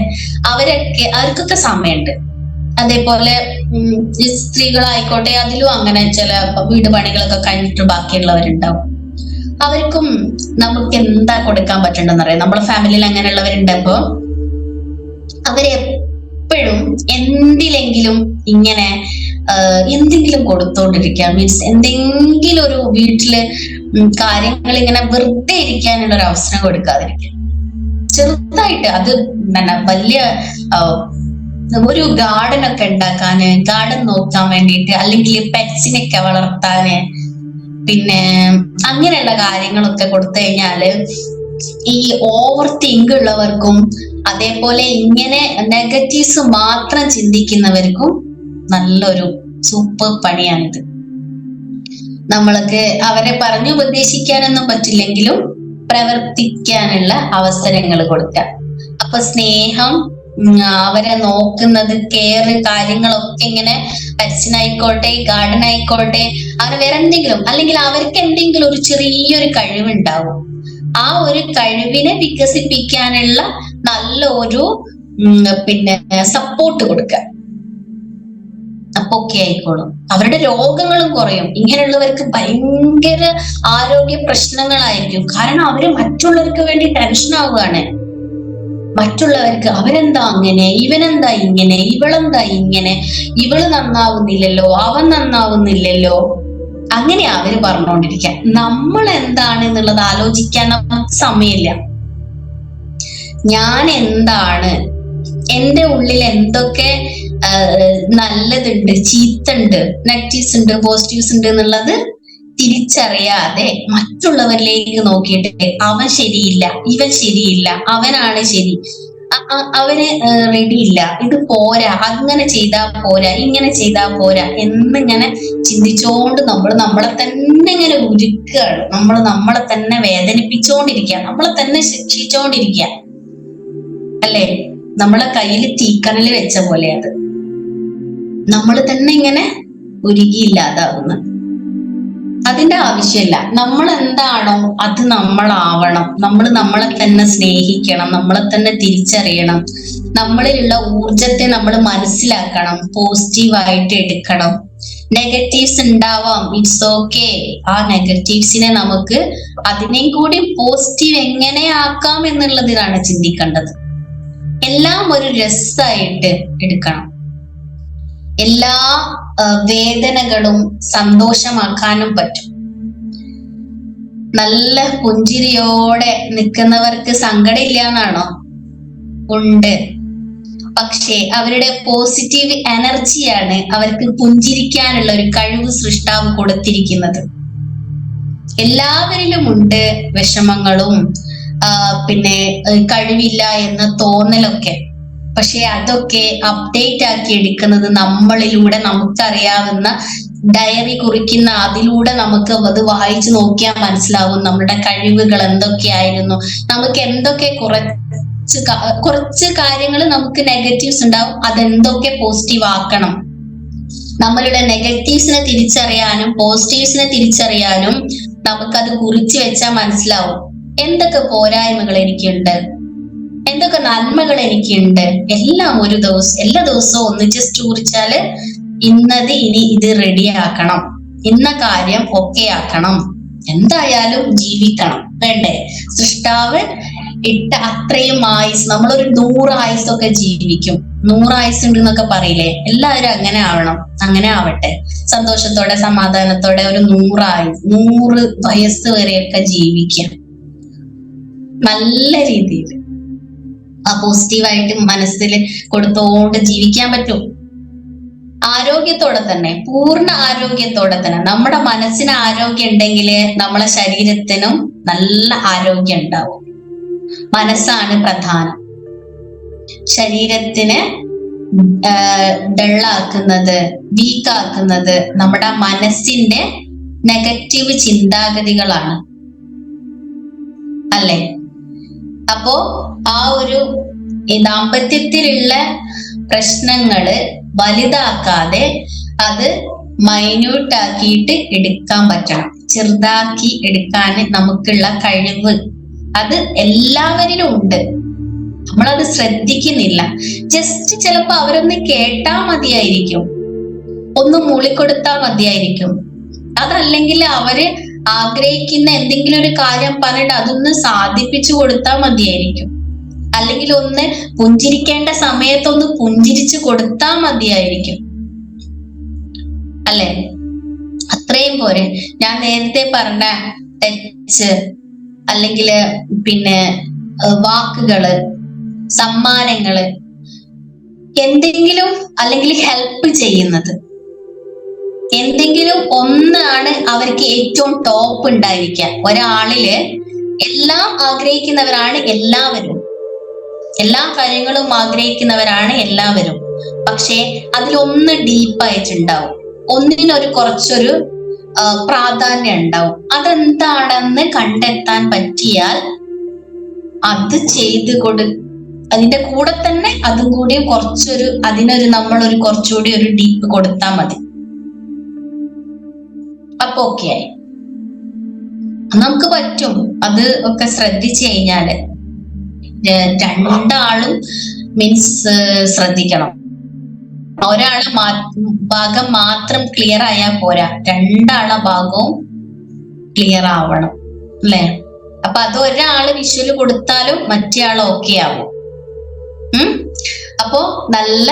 അവർക്കൊക്കെ സമയമുണ്ട്. അതേപോലെ സ്ത്രീകളായിക്കോട്ടെ, അതിലും അങ്ങനെ ചില വീട് പണികളൊക്കെ കഴിഞ്ഞിട്ട് ബാക്കിയുള്ളവരുണ്ടാവും. അവർക്കും നമുക്ക് എന്താ കൊടുക്കാൻ പറ്റണ്ടെന്ന് അറിയാം. നമ്മളെ ഫാമിലിയിൽ അങ്ങനെയുള്ളവരുണ്ട്. അപ്പൊ അവരെപ്പോഴും എന്തിലെങ്കിലും ഇങ്ങനെ എന്തെങ്കിലും കൊടുത്തോണ്ടിരിക്കുക. മീൻസ് എന്തെങ്കിലും ഒരു വീട്ടില് കാര്യങ്ങൾ ഇങ്ങനെ വെറുതെ ഇരിക്കാനുള്ള ഒരു അവസരം കൊടുക്കാതിരിക്കുക. ചെറുതായിട്ട് അത് വലിയ ഒരു ഗാർഡൻ ഒക്കെ ഉണ്ടാക്കാന്, ഗാർഡൻ നോക്കാൻ വേണ്ടിയിട്ട്, അല്ലെങ്കിൽ പെറ്റ്സിനൊക്കെ വളർത്താന്, പിന്നെ അങ്ങനെയുള്ള കാര്യങ്ങളൊക്കെ കൊടുത്തു കഴിഞ്ഞാല് ഈ ഓവർ തിങ്ക് ഉള്ളവർക്കും അതേപോലെ ഇങ്ങനെ നെഗറ്റീവ്സ് മാത്രം ചിന്തിക്കുന്നവർക്കും നല്ലൊരു സൂപ്പർ പണിയാണിത്. നമ്മൾക്ക് അവരെ പറഞ്ഞു ഉപദേശിക്കാനൊന്നും പറ്റില്ലെങ്കിലും പ്രവർത്തിക്കാനുള്ള അവസരങ്ങൾ കൊടുക്കുക. അപ്പൊ സ്നേഹം, അവരെ നോക്കുന്നത്, കെയർ, കാര്യങ്ങളൊക്കെ ഇങ്ങനെ പെറ്റ്സിനായിക്കോട്ടെ, ഗാർഡൻ ആയിക്കോട്ടെ, അങ്ങനെ വേറെ എന്തെങ്കിലും, അല്ലെങ്കിൽ അവർക്ക് എന്തെങ്കിലും ഒരു ചെറിയൊരു കഴിവുണ്ടാവും. ആ ഒരു കഴിവിനെ വികസിപ്പിക്കാനുള്ള നല്ല ഒരു പിന്നെ സപ്പോർട്ട് കൊടുക്കുക. അപ്പൊ ഒക്കെ ആയിക്കോളും. അവരുടെ രോഗങ്ങളും കുറയും. ഇങ്ങനെയുള്ളവർക്ക് ഭയങ്കര ആരോഗ്യ പ്രശ്നങ്ങളായിരിക്കും. കാരണം അവര് മറ്റുള്ളവർക്ക് വേണ്ടി ടെൻഷൻ ആവുകയാണ്. മറ്റുള്ളവർക്ക് അവരെന്താ അങ്ങനെ, ഇവനെന്താ ഇങ്ങനെ, ഇവളെന്താ ഇങ്ങനെ, ഇവള് നന്നാവുന്നില്ലല്ലോ, അവൻ നന്നാവുന്നില്ലല്ലോ, അങ്ങനെ അവര് പറഞ്ഞുകൊണ്ടിരിക്കാൻ. നമ്മൾ എന്താണ് എന്നുള്ളത് ആലോചിക്കാൻ നമുക്ക് സമയമില്ല. ഞാൻ എന്താണ്, എന്റെ ഉള്ളിൽ എന്തൊക്കെ നല്ലതുണ്ട്, ചീത്തുണ്ട്, നെഗറ്റീവ്സ് ഉണ്ട്, പോസിറ്റീവ്സ് ഉണ്ട് എന്നുള്ളത് തിരിച്ചറിയാതെ മറ്റുള്ളവരിലേക്ക് നോക്കിയിട്ട് അവൻ ശരിയില്ല, ഇവൻ ശരിയില്ല, അവനാണ് ശരി, അവന് റെഡിയില്ല, ഇത് പോരാ, അങ്ങനെ ചെയ്താ പോരാ, ഇങ്ങനെ ചെയ്താ പോരാ എന്നിങ്ങനെ ചിന്തിച്ചോണ്ട് നമ്മൾ നമ്മളെ തന്നെ ഇങ്ങനെ ഉരുക്കുകയാണ്. നമ്മൾ നമ്മളെ തന്നെ വേദനിപ്പിച്ചോണ്ടിരിക്കുക, നമ്മളെ തന്നെ ശിക്ഷിച്ചോണ്ടിരിക്കുക അല്ലെ. നമ്മളെ കയ്യിൽ തീക്കനല് വെച്ച പോലെ അത് നമ്മൾ തന്നെ ഇങ്ങനെ ഉരുകിയില്ലാതാവുന്നു. അതിന്റെ ആവശ്യമില്ല. നമ്മൾ എന്താണോ അത് നമ്മളാവണം. നമ്മൾ നമ്മളെ തന്നെ സ്നേഹിക്കണം, നമ്മളെ തന്നെ തിരിച്ചറിയണം, നമ്മളിലുള്ള ഊർജത്തെ നമ്മൾ മനസ്സിലാക്കണം, പോസിറ്റീവായിട്ട് എടുക്കണം. നെഗറ്റീവ്സ് ഉണ്ടാവാം, ഇറ്റ്സ് ഓക്കെ. ആ നെഗറ്റീവ്സിനെ നമുക്ക് അതിനെയും കൂടി പോസിറ്റീവ് എങ്ങനെ ആക്കാം എന്നുള്ളതിനാണ് ചിന്തിക്കേണ്ടത്. എല്ലാം ഒരു രസമായിട്ട് എടുക്കണം. എല്ലാ വേദനകളും സന്തോഷമാക്കാനും പറ്റും. നല്ല പുഞ്ചിരിയോടെ നിൽക്കുന്നവർക്ക് സങ്കടം ഇല്ല എന്നാണോ? ഉണ്ട്. പക്ഷേ അവരുടെ പോസിറ്റീവ് എനർജിയാണ് അവർക്ക് പുഞ്ചിരിക്കാനുള്ള ഒരു കഴിവ് സൃഷ്ടാവ് കൊടുത്തിരിക്കുന്നത്. എല്ലാവരിലും ഉണ്ട് വിഷമങ്ങളും പിന്നെ കഴിവില്ല എന്ന തോന്നലൊക്കെ. പക്ഷെ അതൊക്കെ അപ്ഡേറ്റ് ആക്കി എടുക്കുന്നത് നമ്മളിലൂടെ, നമുക്കറിയാവുന്ന ഡയറി കുറിക്കുന്ന അതിലൂടെ നമുക്ക് അത് വായിച്ചു നോക്കിയാൽ മനസ്സിലാവും നമ്മുടെ കഴിവുകൾ എന്തൊക്കെയായിരുന്നു. നമുക്ക് എന്തൊക്കെ കുറച്ച് കാര്യങ്ങൾ നമുക്ക് നെഗറ്റീവ്സ് ഉണ്ടാവും, അതെന്തൊക്കെ പോസിറ്റീവ് ആക്കണം. നമ്മളുടെ നെഗറ്റീവ്സിനെ തിരിച്ചറിയാനും പോസിറ്റീവ്സിനെ തിരിച്ചറിയാനും നമുക്കത് കുറിച്ച് വെച്ചാൽ മനസ്സിലാവും എന്തൊക്കെ പോരായ്മകൾ എനിക്കുണ്ട്, എന്തൊക്കെ നന്മകൾ എനിക്കുണ്ട്. എല്ലാം ഒരു ദിവസം, എല്ലാ ദിവസവും ഒന്ന് ജസ്റ്റ് കുറിച്ചാല് ഇന്നത് ഇനി ഇത് റെഡിയാക്കണം, ഇന്ന കാര്യം ഒക്കെ ആക്കണം, എന്തായാലും ജീവിക്കണം വേണ്ടേ. സൃഷ്ടാവ് ഇട്ട അത്രയും ആയുസ്, നമ്മളൊരു 100 ആയുസൊക്കെ ജീവിക്കും. 100 ആയുസ് ഉണ്ട് എന്നൊക്കെ പറയില്ലേ, എല്ലാവരും അങ്ങനെ ആവണം, അങ്ങനെ ആവട്ടെ. സന്തോഷത്തോടെ സമാധാനത്തോടെ ഒരു 100 വയസ്സ് വരെയൊക്കെ ജീവിക്കാം നല്ല രീതിയിൽ. ആ പോസിറ്റീവായിട്ട് മനസ്സിൽ കൊടുത്തോണ്ട് ജീവിക്കാൻ പറ്റും. ആരോഗ്യത്തോടെ തന്നെ, പൂർണ്ണ ആരോഗ്യത്തോടെ തന്നെ. നമ്മുടെ മനസ്സിന് ആരോഗ്യം ഉണ്ടെങ്കിൽ നമ്മളെ ശരീരത്തിനും നല്ല ആരോഗ്യം ഉണ്ടാവും. മനസ്സാണ് പ്രധാനം. ശരീരത്തിന് ഡള്ളാക്കുന്നത്, വീക്കാക്കുന്നത് നമ്മുടെ മനസ്സിന്റെ നെഗറ്റീവ് ചിന്താഗതികളാണ് അല്ലെ. അപ്പോ ആ ഒരു ദാമ്പത്യത്തിലുള്ള പ്രശ്നങ്ങള് വലുതാക്കാതെ അത് മൈന്യൂട്ട് ആക്കിയിട്ട് എടുക്കാൻ പറ്റണം. ചെറുതാക്കി എടുക്കാൻ നമുക്കുള്ള കഴിവ് അത് എല്ലാവരിലും ഉണ്ട്. നമ്മളത് ശ്രദ്ധിക്കുന്നില്ല. ജസ്റ്റ് ചിലപ്പോ അവരൊന്ന് കേട്ടാ മതിയായിരിക്കും, ഒന്ന് മൂളിക്കൊടുത്താ മതിയായിരിക്കും. അതല്ലെങ്കിൽ അവര് ആഗ്രഹിക്കുന്ന എന്തെങ്കിലും ഒരു കാര്യം പറഞ്ഞിട്ട് അതൊന്ന് സാധിപ്പിച്ചു കൊടുത്താൽ മതിയായിരിക്കും. അല്ലെങ്കിൽ ഒന്ന് പുഞ്ചിരിക്കേണ്ട സമയത്തൊന്ന് പുഞ്ചിരിച്ചു കൊടുത്താൽ മതിയായിരിക്കും അല്ലെ. അത്രയും പോരെ. ഞാൻ നേരത്തെ പറഞ്ഞ ടച്ച് അല്ലെങ്കിൽ പിന്നെ വാക്കുകള്, സമ്മാനങ്ങള്, എന്തെങ്കിലും അല്ലെങ്കിൽ ഹെൽപ്പ് ചെയ്യുന്നത്, എന്തെങ്കിലും ഒന്നാണ് അവർക്ക് ഏറ്റവും ടോപ്പ് ഉണ്ടായിരിക്കുക. ഒരാളില് എല്ലാം ആഗ്രഹിക്കുന്നവരാണ് എല്ലാവരും, എല്ലാ കാര്യങ്ങളും ആഗ്രഹിക്കുന്നവരാണ് എല്ലാവരും. പക്ഷെ അതിലൊന്ന് ഡീപ്പായിട്ടുണ്ടാവും, ഒന്നിനൊരു കുറച്ചൊരു പ്രാധാന്യം ഉണ്ടാവും. അതെന്താണെന്ന് കണ്ടെത്താൻ പറ്റിയാൽ അത് ചെയ്ത് അതിന്റെ കൂടെ തന്നെ അതും കൂടി കുറച്ചൊരു അതിനൊരു നമ്മളൊരു കുറച്ചുകൂടി ഒരു ഡീപ്പ് കൊടുത്താൽ മതി. അപ്പൊ ഓക്കെ ആയി, നമുക്ക് പറ്റും. അത് ഒക്കെ ശ്രദ്ധിച്ചു കഴിഞ്ഞാല് രണ്ടാളും മീൻസ് ശ്രദ്ധിക്കണം. ഒരാളെ ഭാഗം മാത്രം ക്ലിയർ ആയാൽ പോരാ, രണ്ടാളെ ഭാഗവും ക്ലിയർ ആവണം അല്ലെ. അപ്പൊ അത് ഒരാള് വിഷ്വല് കൊടുത്താലും മറ്റേ ആള് ഓക്കെ ആവും. അപ്പോ നല്ല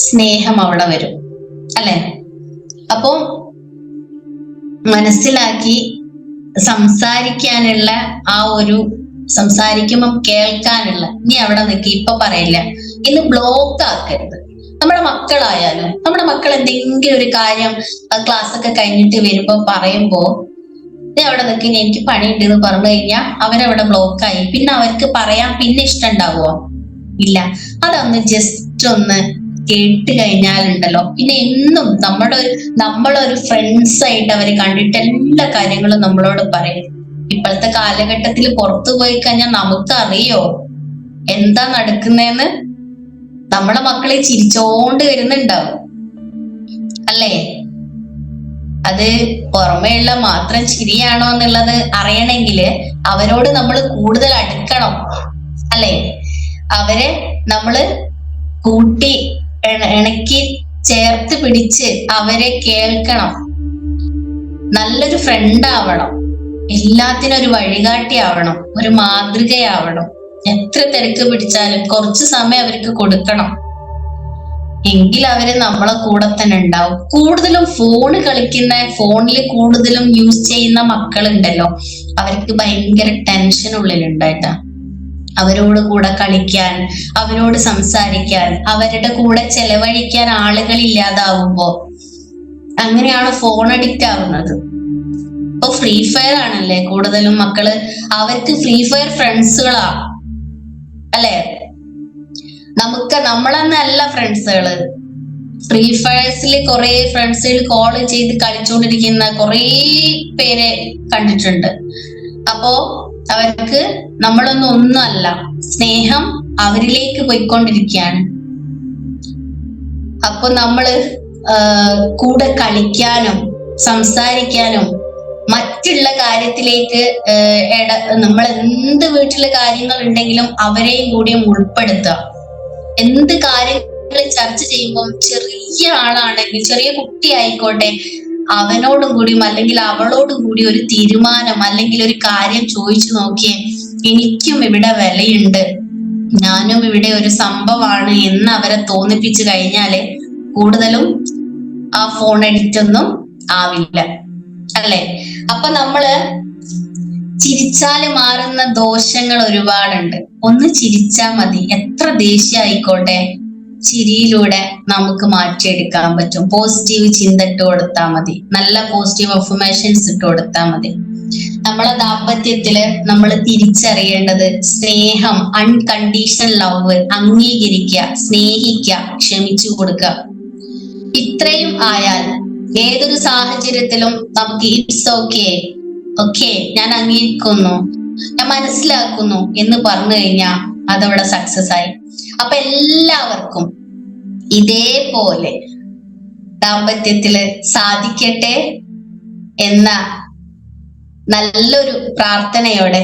സ്നേഹം അവിടെ വരും അല്ലെ. അപ്പോ മനസ്സിലാക്കി സംസാരിക്കാനുള്ള ആ ഒരു സംസാരിക്കുമ്പം കേൾക്കാനുള്ള, ഇനി അവിടെ നിൽക്കി ഇപ്പൊ പറയില്ല, ഇന്ന് ബ്ലോക്ക് ആക്കരുത്. നമ്മുടെ മക്കളായാലും, നമ്മുടെ മക്കൾ എന്തെങ്കിലും ഒരു കാര്യം ക്ലാസ് ഒക്കെ കഴിഞ്ഞിട്ട് വരുമ്പോ പറയുമ്പോ അവിടെ നിൽക്കുന്ന എനിക്ക് പണിയുണ്ട് എന്ന് പറഞ്ഞു കഴിഞ്ഞാൽ അവരവിടെ ബ്ലോക്കായി. പിന്നെ അവർക്ക് പറയാൻ പിന്നെ ഇഷ്ടം ഉണ്ടാവുമോ? ഇല്ല. അതൊന്ന് ജസ്റ്റ് ഒന്ന് കേട്ട് കഴിഞ്ഞാലുണ്ടല്ലോ പിന്നെ എന്നും നമ്മളൊരു ഫ്രണ്ട്സ് ആയിട്ട് അവര് കണ്ടിട്ട് എല്ലാ കാര്യങ്ങളും നമ്മളോട് പറയും. ഇപ്പോഴത്തെ കാലഘട്ടത്തിൽ പുറത്തു പോയി കഴിഞ്ഞാൽ നമുക്കറിയോ എന്താ നടക്കുന്നതെന്ന്? നമ്മളെ മക്കളെ ചിരിച്ചോണ്ട് വരുന്നുണ്ടാവും അല്ലേ? അത് പുറമേയുള്ള മാത്രം ചിരിയാണോ എന്നുള്ളത് അറിയണമെങ്കിൽ അവരോട് നമ്മൾ കൂടുതൽ അടുക്കണം അല്ലേ? അവരെ നമ്മള് കൂട്ടി ഇണക്കി ചേർത്ത് പിടിച്ച് അവരെ കേൾക്കണം. നല്ലൊരു ഫ്രണ്ട് ആവണം, എല്ലാത്തിനും ഒരു വഴികാട്ടി ആവണം, ഒരു മാതൃകയാവണം. എത്ര തിരക്ക് പിടിച്ചാലും കുറച്ച് സമയം അവർക്ക് കൊടുക്കണം. എങ്കിൽ അവര് നമ്മളെ കൂടെ തന്നെ ഉണ്ടാവും. കൂടുതലും ഫോണിൽ കൂടുതലും യൂസ് ചെയ്യുന്ന മക്കളുണ്ടല്ലോ, അവർക്ക് ഭയങ്കര ടെൻഷൻ ഉള്ളിലുണ്ടായിട്ടാ. അവരോട് കൂടെ കളിക്കാൻ, അവരോട് സംസാരിക്കാൻ, അവരുടെ കൂടെ ചെലവഴിക്കാൻ ആളുകൾ ഇല്ലാതാവുമ്പോ അങ്ങനെയാണ് ഫോൺ അഡിക്റ്റ് ആവുന്നത്. ഇപ്പൊ ഫ്രീ ഫയർ ആണല്ലേ കൂടുതലും മക്കള്, അവർക്ക് ഫ്രീ ഫയർ ഫ്രണ്ട്സുകളാ അല്ലെ? നമ്മളെന്നല്ല ഫ്രണ്ട്സുകള്. ഫ്രീ ഫയർസിൽ കുറെ ഫ്രണ്ട്സുകൾ കോൾ ചെയ്ത് കളിച്ചുകൊണ്ടിരിക്കുന്ന കുറെ പേരെ കണ്ടിട്ടുണ്ട്. അപ്പോ അവർക്ക് ഒന്നും അല്ല, സ്നേഹം അവരിലേക്ക് പോയിക്കൊണ്ടിരിക്കുകയാണ്. അപ്പൊ നമ്മള് കൂടെ കളിക്കാനും സംസാരിക്കാനും മറ്റുള്ള കാര്യത്തിലേക്ക് നമ്മൾ എന്ത് വീട്ടിലെ കാര്യങ്ങൾ ഉണ്ടെങ്കിലും അവരെയും കൂടിയും ഉൾപ്പെടുത്തുക. എന്ത് കാര്യങ്ങൾ ചർച്ച ചെയ്യുമ്പോൾ ചെറിയ ആളാണെങ്കിൽ, ചെറിയ കുട്ടി ആയിക്കോട്ടെ, അവനോടും കൂടിയും അല്ലെങ്കിൽ അവളോടും കൂടി ഒരു തീരുമാനം അല്ലെങ്കിൽ ഒരു കാര്യം ചോദിച്ചു നോക്കിയേ, എനിക്കും ഇവിടെ വിലയുണ്ട്, ഞാനും ഇവിടെ ഒരു സംഭവമാണ് എന്ന് അവരെ തോന്നിപ്പിച്ചു കഴിഞ്ഞാല് കൂടുതലും ആ ഫോൺ അഡിക്റ്റ് ഒന്നും ആവില്ല അല്ലെ? അപ്പൊ നമ്മള് ചിരിച്ചാല് മാറുന്ന ദോഷങ്ങൾ ഒരുപാടുണ്ട്. ഒന്ന് ചിരിച്ചാ മതി, എത്ര ദേഷ്യം ആയിക്കോട്ടെ, ചിരിയിലൂടെ നമുക്ക് മാറ്റിയെടുക്കാൻ പറ്റും. പോസിറ്റീവ് ചിന്ത ഇട്ട് കൊടുത്താൽ മതി, നല്ല പോസിറ്റീവ് അഫർമേഷൻസ് ഇട്ട് കൊടുത്താൽ മതി. നമ്മളെ ദാമ്പത്യത്തില് നമ്മൾ തിരിച്ചറിയേണ്ടത് സ്നേഹം, അൺകണ്ടീഷണൽ ലവ്, അംഗീകരിക്കുക, സ്നേഹിക്കുക, ക്ഷമിച്ചു കൊടുക്കുക. ഇത്രയും ആയാൽ ഏതൊരു സാഹചര്യത്തിലും നമുക്ക് ഇറ്റ്സ് ഓക്കെ, ഞാൻ അംഗീകരിക്കുന്നു, ഞാൻ മനസ്സിലാക്കുന്നു എന്ന് പറഞ്ഞു കഴിഞ്ഞാൽ അതവിടെ സക്സസ് ആയി. അപ്പൊ എല്ലാവർക്കും ഇതേപോലെ ദാമ്പത്യത്തില് സാധിക്കട്ടെ എന്ന നല്ലൊരു പ്രാർത്ഥനയോടെ